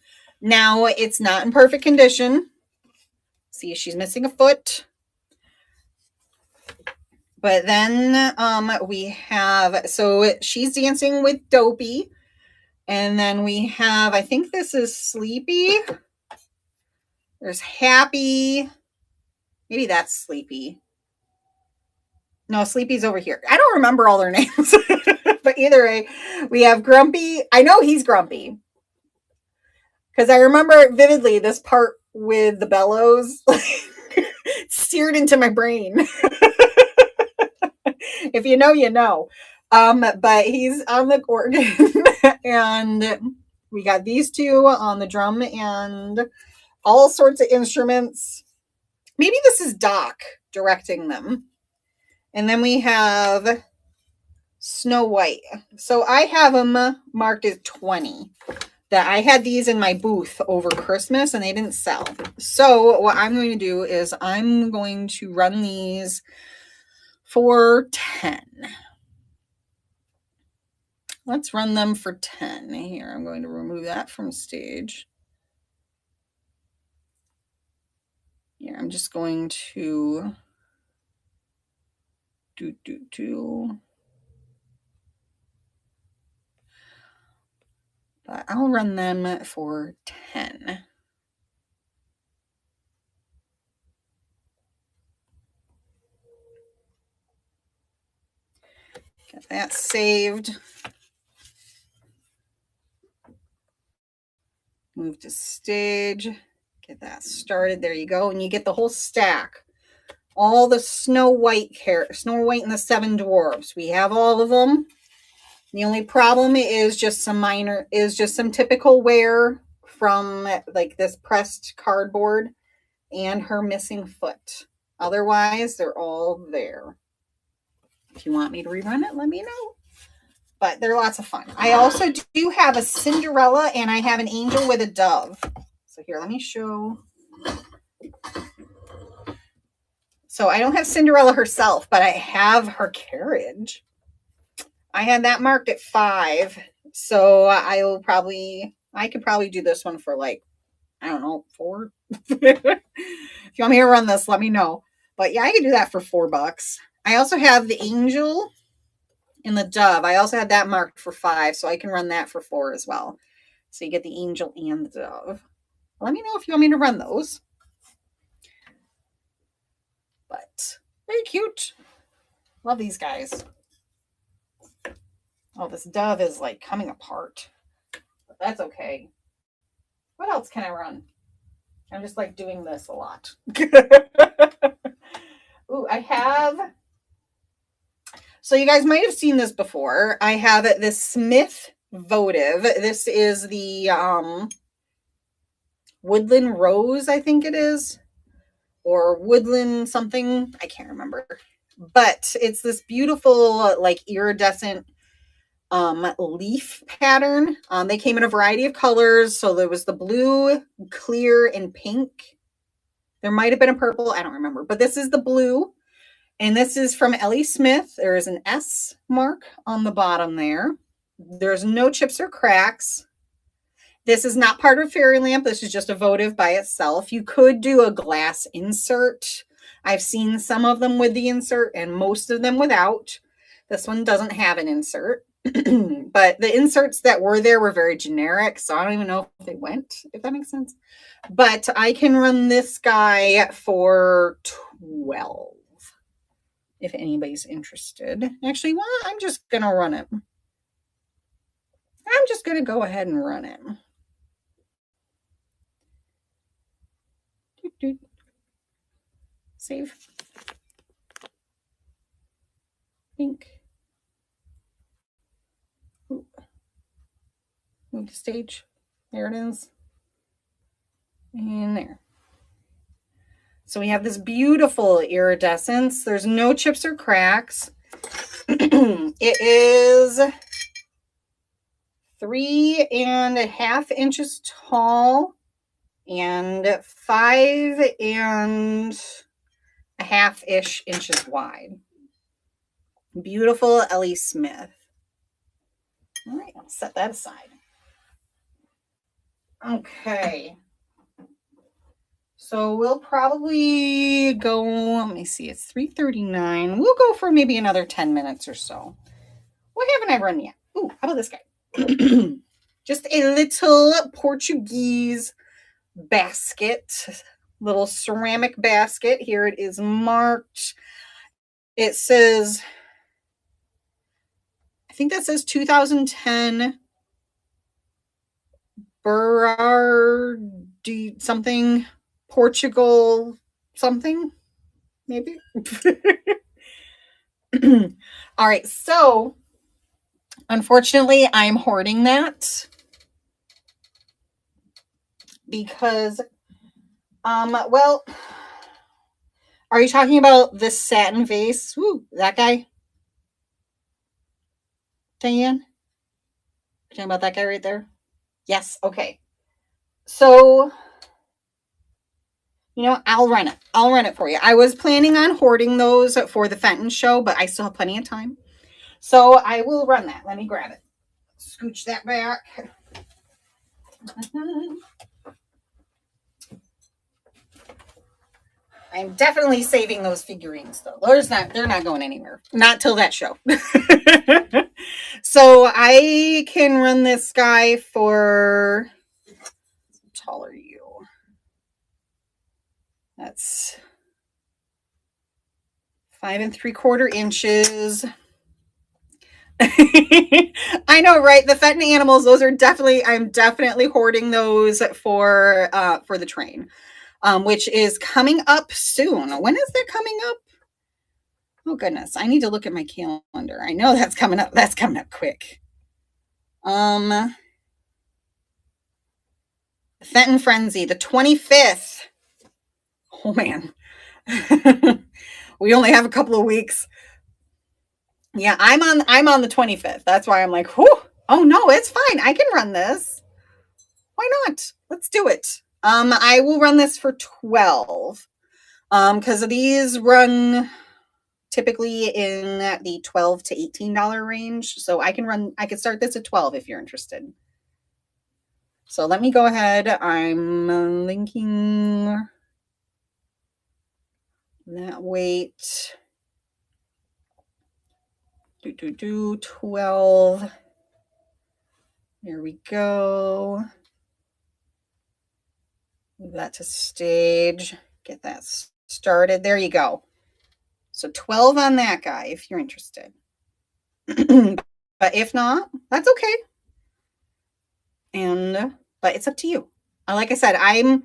Now, it's not in perfect condition. See, she's missing a foot. But then we have, so she's dancing with Dopey. And then we have, I think this is Sleepy. There's Happy. Maybe that's Sleepy. No, Sleepy's over here. I don't remember all their names. But either way, we have Grumpy. I know he's Grumpy. Because I remember vividly this part with the bellows seared into my brain. If you know, you know. But he's on the organ. And we got these two on the drum and all sorts of instruments. Maybe this is Doc directing them. And then we have Snow White. So I have them marked as 20. That I had these in my booth over Christmas and they didn't sell. So what I'm going to do is I'm going to run these for 10. Let's run them for 10. Here, I'm going to remove that from stage. Here, I'm just going to But I'll run them for 10. Get that saved. Move to stage. Get that started. There you go. And you get the whole stack. All the Snow White and the 7 Dwarfs. We have all of them. The only problem is just some typical wear from like this pressed cardboard and her missing foot. Otherwise, they're all there. If you want me to rerun it, let me know. But they're lots of fun. I also do have a Cinderella and I have an angel with a dove. So here, let me show. So I don't have Cinderella herself, but I have her carriage. I had that marked at 5. So I could probably do this one for like, I don't know, 4. If you want me to run this, let me know. But yeah, I could do that for $4. I also have the angel and the dove. I also had that marked for 5, so I can run that for 4 as well. So you get the angel and the dove. Let me know if you want me to run those. But very cute. Love these guys. Oh, this dove is like coming apart. But that's okay. What else can I run? I'm just like doing this a lot. Ooh, I have. So you guys might have seen this before. I have this Smith votive. This is the Woodland Rose, I think it is. Or Woodland something. I can't remember. But it's this beautiful, like iridescent leaf pattern. They came in a variety of colors. So there was the blue, clear, and pink. There might have been a purple. I don't remember. But this is the blue. And this is from Ellie Smith. There is an S mark on the bottom there. There's no chips or cracks. This is not part of Fairy Lamp. This is just a votive by itself. You could do a glass insert. I've seen some of them with the insert and most of them without. This one doesn't have an insert. But the inserts that were there were very generic, so I don't even know if they went, if that makes sense. But I can run this guy for 12. If anybody's interested. Actually, well, I'm just going to run it. I'm just going to go ahead and run it. Save. Pink. Ooh. Move to stage. There it is. And there. So we have this beautiful iridescence. There's no chips or cracks. It is 3.5 inches tall and 5.5-ish inches wide. Beautiful Ellie Smith. All right, I'll set that aside. Okay. So we'll probably go, let me see, it's 3:39. We'll go for maybe another 10 minutes or so. What haven't I run yet? Ooh, how about this guy? Just a little Portuguese basket, little ceramic basket. Here it is marked. It says, I think that says 2010 Berardi something. Portugal something, maybe. All right, so unfortunately, I'm hoarding that because, well, are you talking about this satin vase? Woo, that guy? Diane? Talking about that guy right there? Yes, okay. So, you know, I'll run it. I'll run it for you. I was planning on hoarding those for the Fenton show, but I still have plenty of time. So I will run that. Let me grab it. Scooch that back. I'm definitely saving those figurines, though. They're not going anywhere. Not till that show. So I can run this guy for, how tall are you? That's 5 3/4 inches. I know, right? The Fenton animals, those are definitely, I'm definitely hoarding those for the train, which is coming up soon. When is that coming up? Oh goodness, I need to look at my calendar. I know that's coming up. That's coming up quick. Fenton Frenzy, the 25th. Oh man. We only have a couple of weeks. Yeah, I'm on the 25th. That's why I'm like, whew. Oh no, it's fine. I can run this. Why not? Let's do it. I will run this for 12. Because these run typically in the $12 to $18 range. So I could start this at 12 if you're interested. So let me go ahead. I'm linking that weight. 12. There we go. Move that to stage. Get that started. There you go. So 12 on that guy if you're interested. But if not, that's okay. But it's up to you. Like I said, I am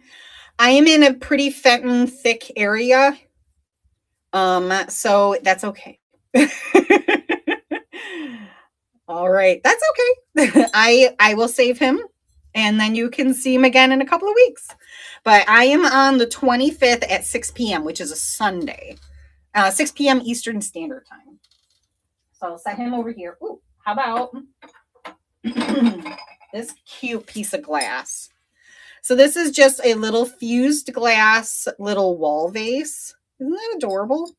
in a pretty Fenton thick area. So that's okay. All right, that's okay. I will save him, and then you can see him again in a couple of weeks. But I am on the 25th at 6 p.m., which is a Sunday, 6 p.m. Eastern Standard Time. So I'll set him over here. Ooh, how about this cute piece of glass? So this is just a little fused glass little wall vase. Isn't that adorable?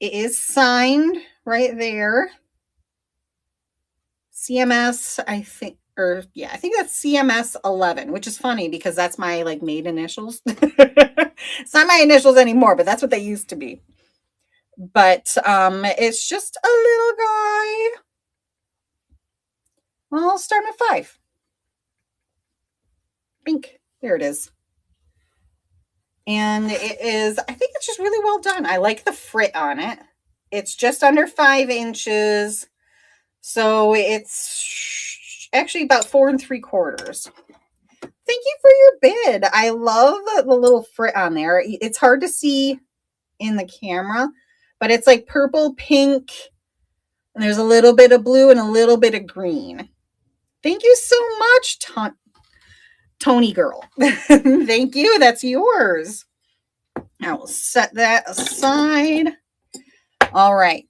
It is signed right there. CMS, I think, I think that's CMS 11, which is funny because that's my like maiden initials. It's not my initials anymore, but that's what they used to be. But it's just a little guy. Well, I'll start at 5. Pink. There it is. And it is, I think it's just really well done. I like the frit on it. It's just under 5 inches. So it's actually about 4 3/4. Thank you for your bid. I love the little frit on there. It's hard to see in the camera, but it's like purple, pink, and there's a little bit of blue and a little bit of green. Thank you so much, Tony girl. Thank you. That's yours. I will set that aside. All right.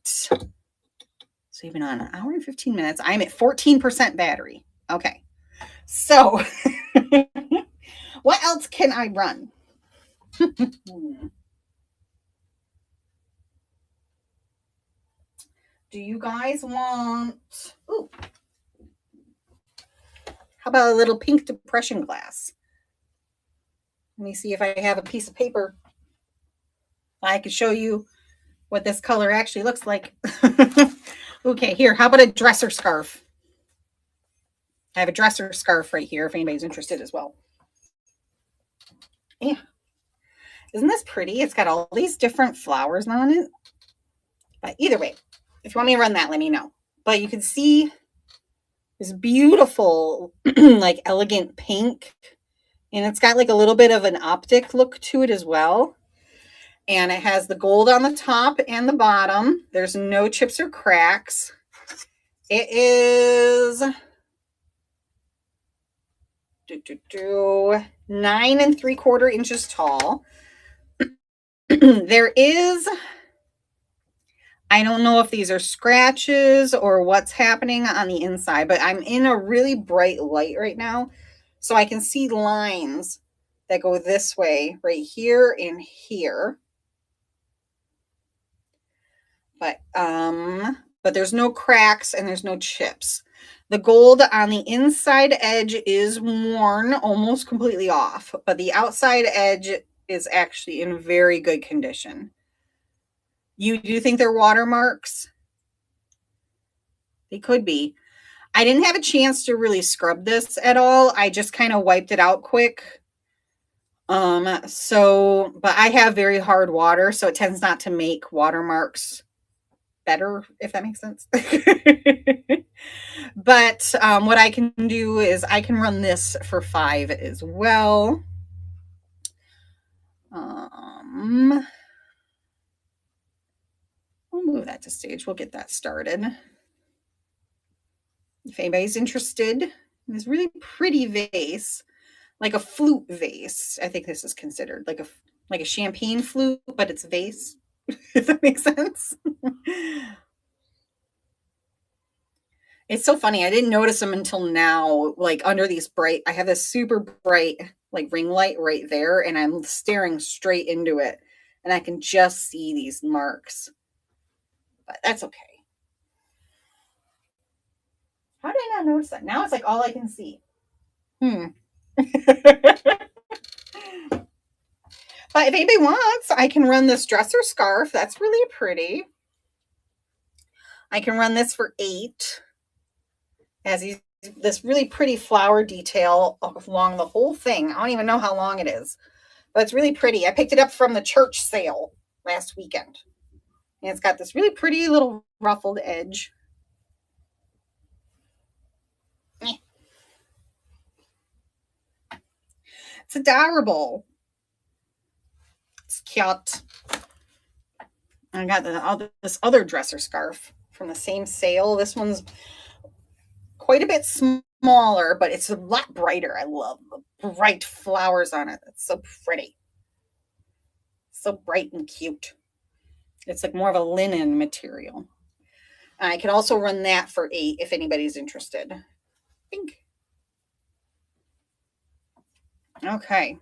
So you've been on 1 hour and 15 minutes. I'm at 14% battery. Okay. So what else can I run? Do you guys want, ooh, how about a little pink depression glass? Let me see if I have a piece of paper. I could show you what this color actually looks like. Okay, here, how about a dresser scarf? I have a dresser scarf right here if anybody's interested as well. Yeah. Isn't this pretty? It's got all these different flowers on it. But either way, if you want me to run that, let me know. But you can see this beautiful, like elegant pink. And it's got like a little bit of an optic look to it as well. And it has the gold on the top and the bottom. There's no chips or cracks. It is 9 3/4 inches tall. There is, I don't know if these are scratches or what's happening on the inside, but I'm in a really bright light right now. So I can see lines that go this way right here and here. But there's no cracks and there's no chips. The gold on the inside edge is worn almost completely off, but the outside edge is actually in very good condition. You do think they're watermarks? They could be. I didn't have a chance to really scrub this at all. I just kind of wiped it out quick. But I have very hard water, so it tends not to make watermarks better, if that makes sense. But what I can do is I can run this for 5 as well. We'll move that to stage. We'll get that started. If anybody's interested in this really pretty vase, like a flute vase, I think this is considered like a champagne flute, but it's a vase. If that makes sense. It's so funny. I didn't notice them until now, like under these bright, I have this super bright like ring light right there, and I'm staring straight into it, and I can just see these marks. But that's okay. How did I not notice that? Now it's like all I can see. Hmm. But if anybody wants, I can run this dresser scarf. That's really pretty. I can run this for $8. Has this really pretty flower detail along the whole thing. I don't even know how long it is, but it's really pretty. I picked it up from the church sale last weekend. And it's got this really pretty little ruffled edge. It's adorable. It's cute. I got this other dresser scarf from the same sale. This one's quite a bit smaller, but it's a lot brighter. I love the bright flowers on it. It's so pretty. So bright and cute. It's like more of a linen material. I can also run that for $8 if anybody's interested. Pink. Okay.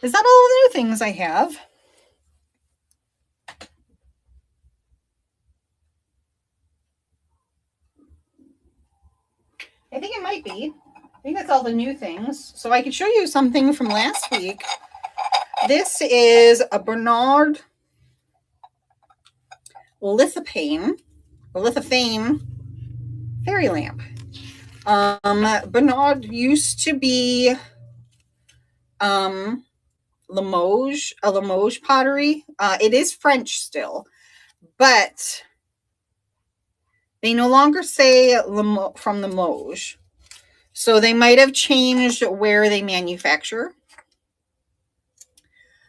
Is that all the new things I have? I think it might be. I think that's all the new things. So I could show you something from last week. This is a Bernard lithophane fairy lamp. Bernard used to be Limoges pottery. It is French still, but they no longer say from Limoges. So they might have changed where they manufacture.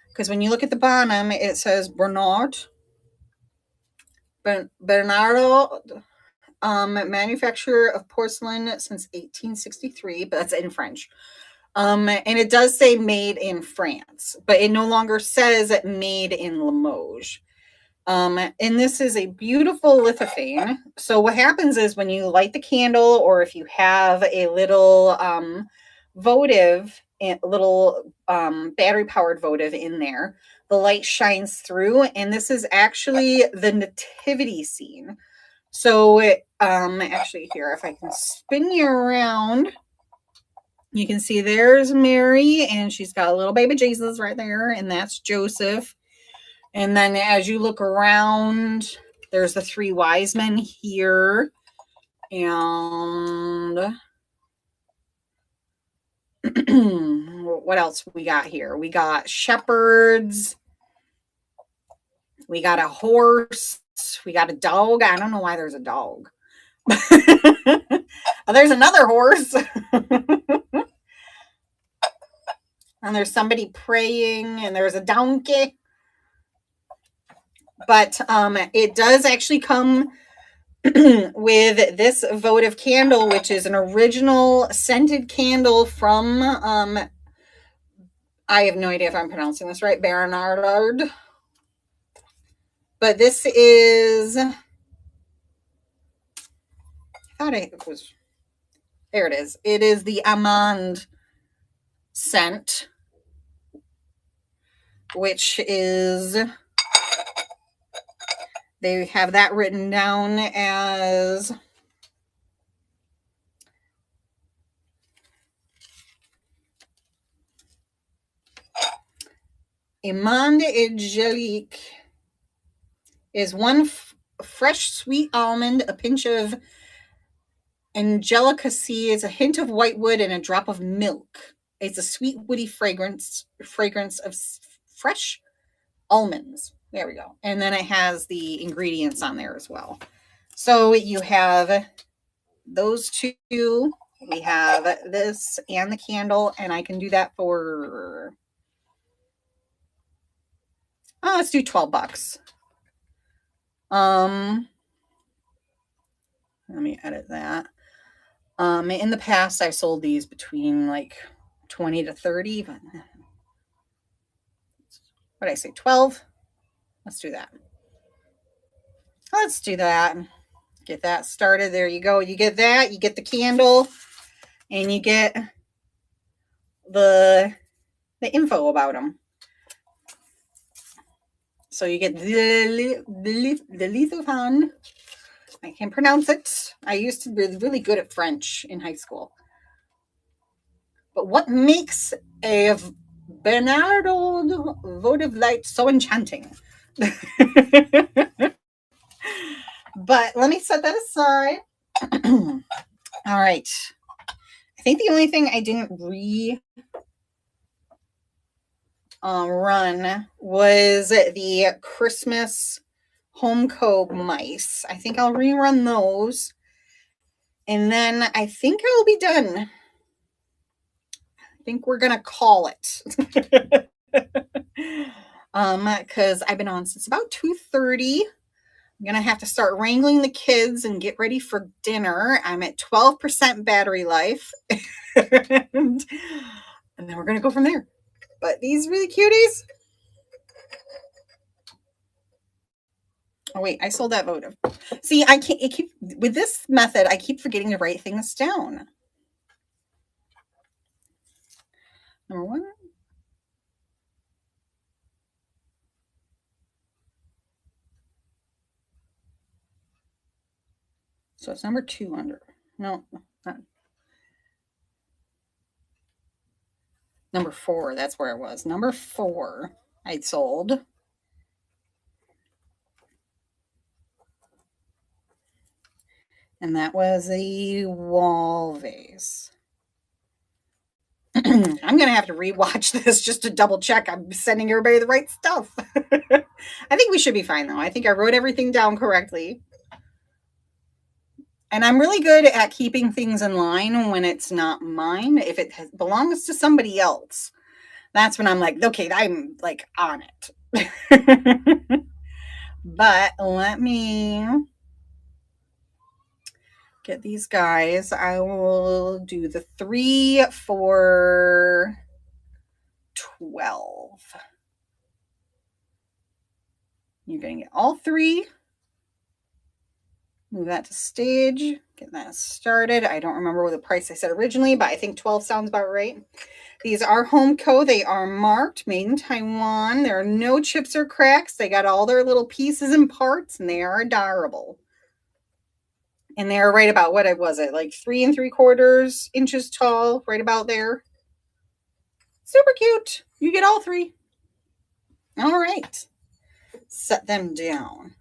Because when you look at the bottom, it says Bernardo, manufacturer of porcelain since 1863, but that's in French. And it does say made in France, but it no longer says made in Limoges. And this is a beautiful lithophane. So what happens is when you light the candle, or if you have a little votive, a little battery powered votive in there, the light shines through, and this is actually the nativity scene. So actually here, if I can spin you around, you can see there's Mary, and she's got a little baby Jesus right there, and that's Joseph. And then as you look around, there's the 3 wise men here. And what else we got here? We got shepherds. We got a horse. We got a dog. I don't know why there's a dog. There's another horse. And there's somebody praying, and there's a donkey. But it does actually come with this votive candle, which is an original scented candle from, I have no idea if I'm pronouncing this right, Bernard. But this is, I thought it was, there it is. It is the Amande scent, which is, they have that written down as Amande Angelique is one fresh sweet almond, a pinch of angelica seeds, a hint of whitewood, and a drop of milk. It's a sweet, woody fragrance of fresh almonds. There we go. And then it has the ingredients on there as well. So you have those two. We have this and the candle, and I can do that for, let's do $12. Let me edit that. In the past, I've sold these between like 20 to 30, but what did I say, 12? Let's do that. Let's do that. Get that started. There you go. You get that. You get the candle, and you get the info about them. So you get the lithophane. I can pronounce it. I used to be really good at French in high school. But what makes a Bernardo votive light so enchanting? But let me set that aside. All right. I think the only thing I didn't run was the Christmas Homeco mice. I think I'll rerun those. And then I think I'll be done. I think we're going to call it. Because I've been on since about 2:30. I'm going to have to start wrangling the kids and get ready for dinner. I'm at 12% battery life. and then we're going to go from there. But these really cuties. Oh, wait, I sold that votive. See, I can't keep with this method, I keep forgetting to write things down. Number 1. So it's number 2 under. No, not. Number 4, that's where it was. Number 4, I'd sold. And that was a wall vase. I'm going to have to rewatch this just to double check I'm sending everybody the right stuff. I think we should be fine, though. I think I wrote everything down correctly. And I'm really good at keeping things in line when it's not mine. If it belongs to somebody else, that's when I'm like, okay, I'm like on it. But let me get these guys. I will do the 3 for 12. You're going to get all 3. Move that to stage, get that started. I don't remember what the price I said originally, but I think 12 sounds about right. These are Homeco. They are marked, made in Taiwan. There are no chips or cracks. They got all their little pieces and parts, and they are adorable. And they're right about, what was it, like 3 3/4 inches tall, right about there. Super cute. You get all 3. All right. Set them down.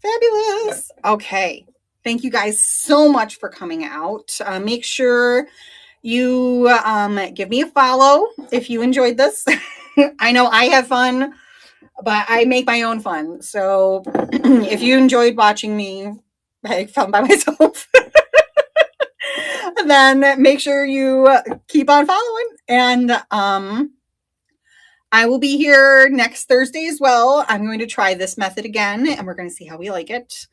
Fabulous. Okay. Thank you guys so much for coming out. Make sure you give me a follow if you enjoyed this. I know I have fun, but I make my own fun. So if you enjoyed watching me have fun by myself, then make sure you keep on following. And I will be here next Thursday as well. I'm going to try this method again, and we're going to see how we like it.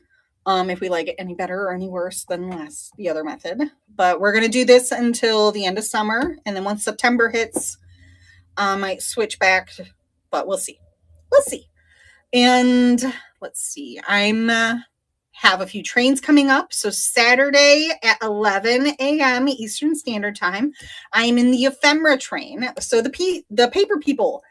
If we like it any better or any worse than the other method. But we're going to do this until the end of summer. And then once September hits, I might switch back. But we'll see. We'll see. And let's see. I'm have a few trains coming up. So Saturday at 11 a.m. Eastern Standard Time, I'm in the ephemera train. So the paper people,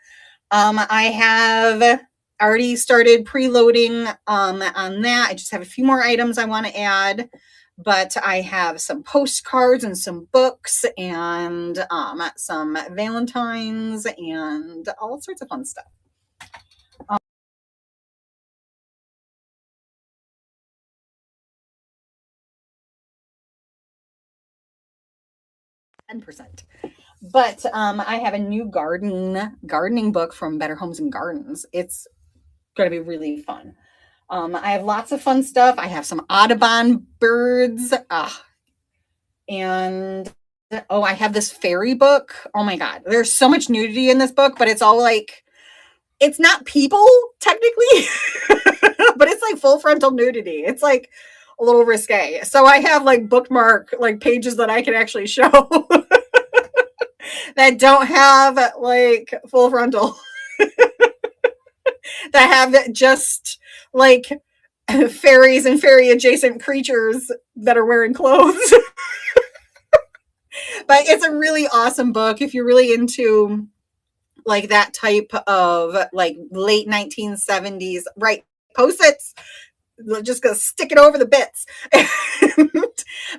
I have already started preloading on that. I just have a few more items I want to add, but I have some postcards and some books and some Valentines and all sorts of fun stuff. 10%. But I have a new gardening book from Better Homes and Gardens. It's going to be really fun. I have lots of fun stuff. I have some Audubon birds. And I have this fairy book. Oh my God. There's so much nudity in this book, but it's all like, it's not people technically, but it's like full frontal nudity. It's like a little risque. So I have like bookmark like pages that I can actually show that don't have like full frontal. That have just like fairies and fairy adjacent creatures that are wearing clothes. But it's a really awesome book if you're really into like that type of like late 1970s, right? Post-its, just gonna stick it over the bits.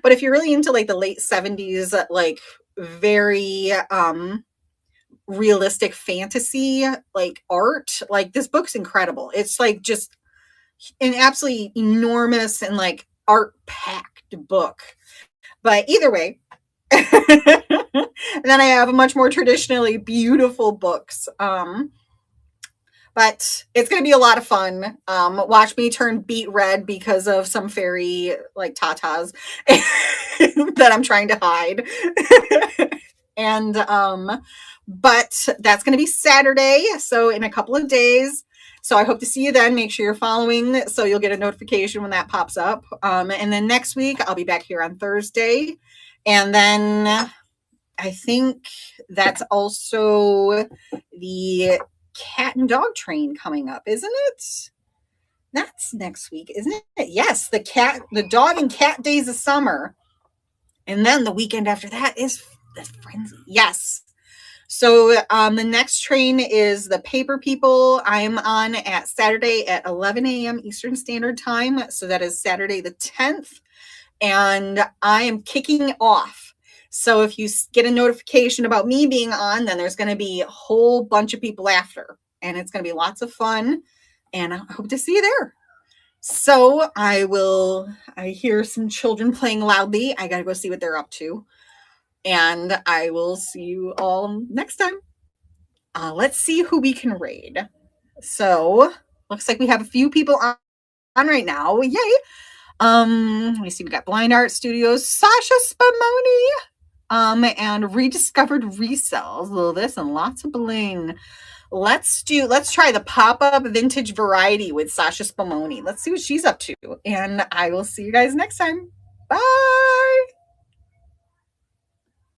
But if you're really into like the late 70s, like very realistic fantasy like art, like this book's incredible. It's like just an absolutely enormous and like art packed book. But either way, and then I have much more traditionally beautiful books. But it's going to be a lot of fun. Watch me turn beet red because of some fairy like tatas that I'm trying to hide. And but that's going to be Saturday, so in a couple of days. So I hope to see you then. Make sure you're following so you'll get a notification when that pops up. And then next week I'll be back here on Thursday. And then I think that's also the cat and dog train coming up, isn't it? That's next week, isn't it? Yes, the dog and cat days of summer. And then the weekend after that is the frenzy. Yes. So the next train is the Paper People. I'm on at Saturday at 11 a.m. Eastern Standard Time. So that is Saturday the 10th. And I am kicking off. So if you get a notification about me being on, then there's going to be a whole bunch of people after. And it's going to be lots of fun. And I hope to see you there. So I hear some children playing loudly. I got to go see what they're up to. And I will see you all next time. Let's see who we can raid. So looks like we have a few people on right now. Yay. Let me see. We got Blind Art Studios, Sasha Spumoni, and Rediscovered Resells. A little this and lots of bling. Let's try the pop-up vintage variety with Sasha Spumoni. Let's see what she's up to. And I will see you guys next time. Bye.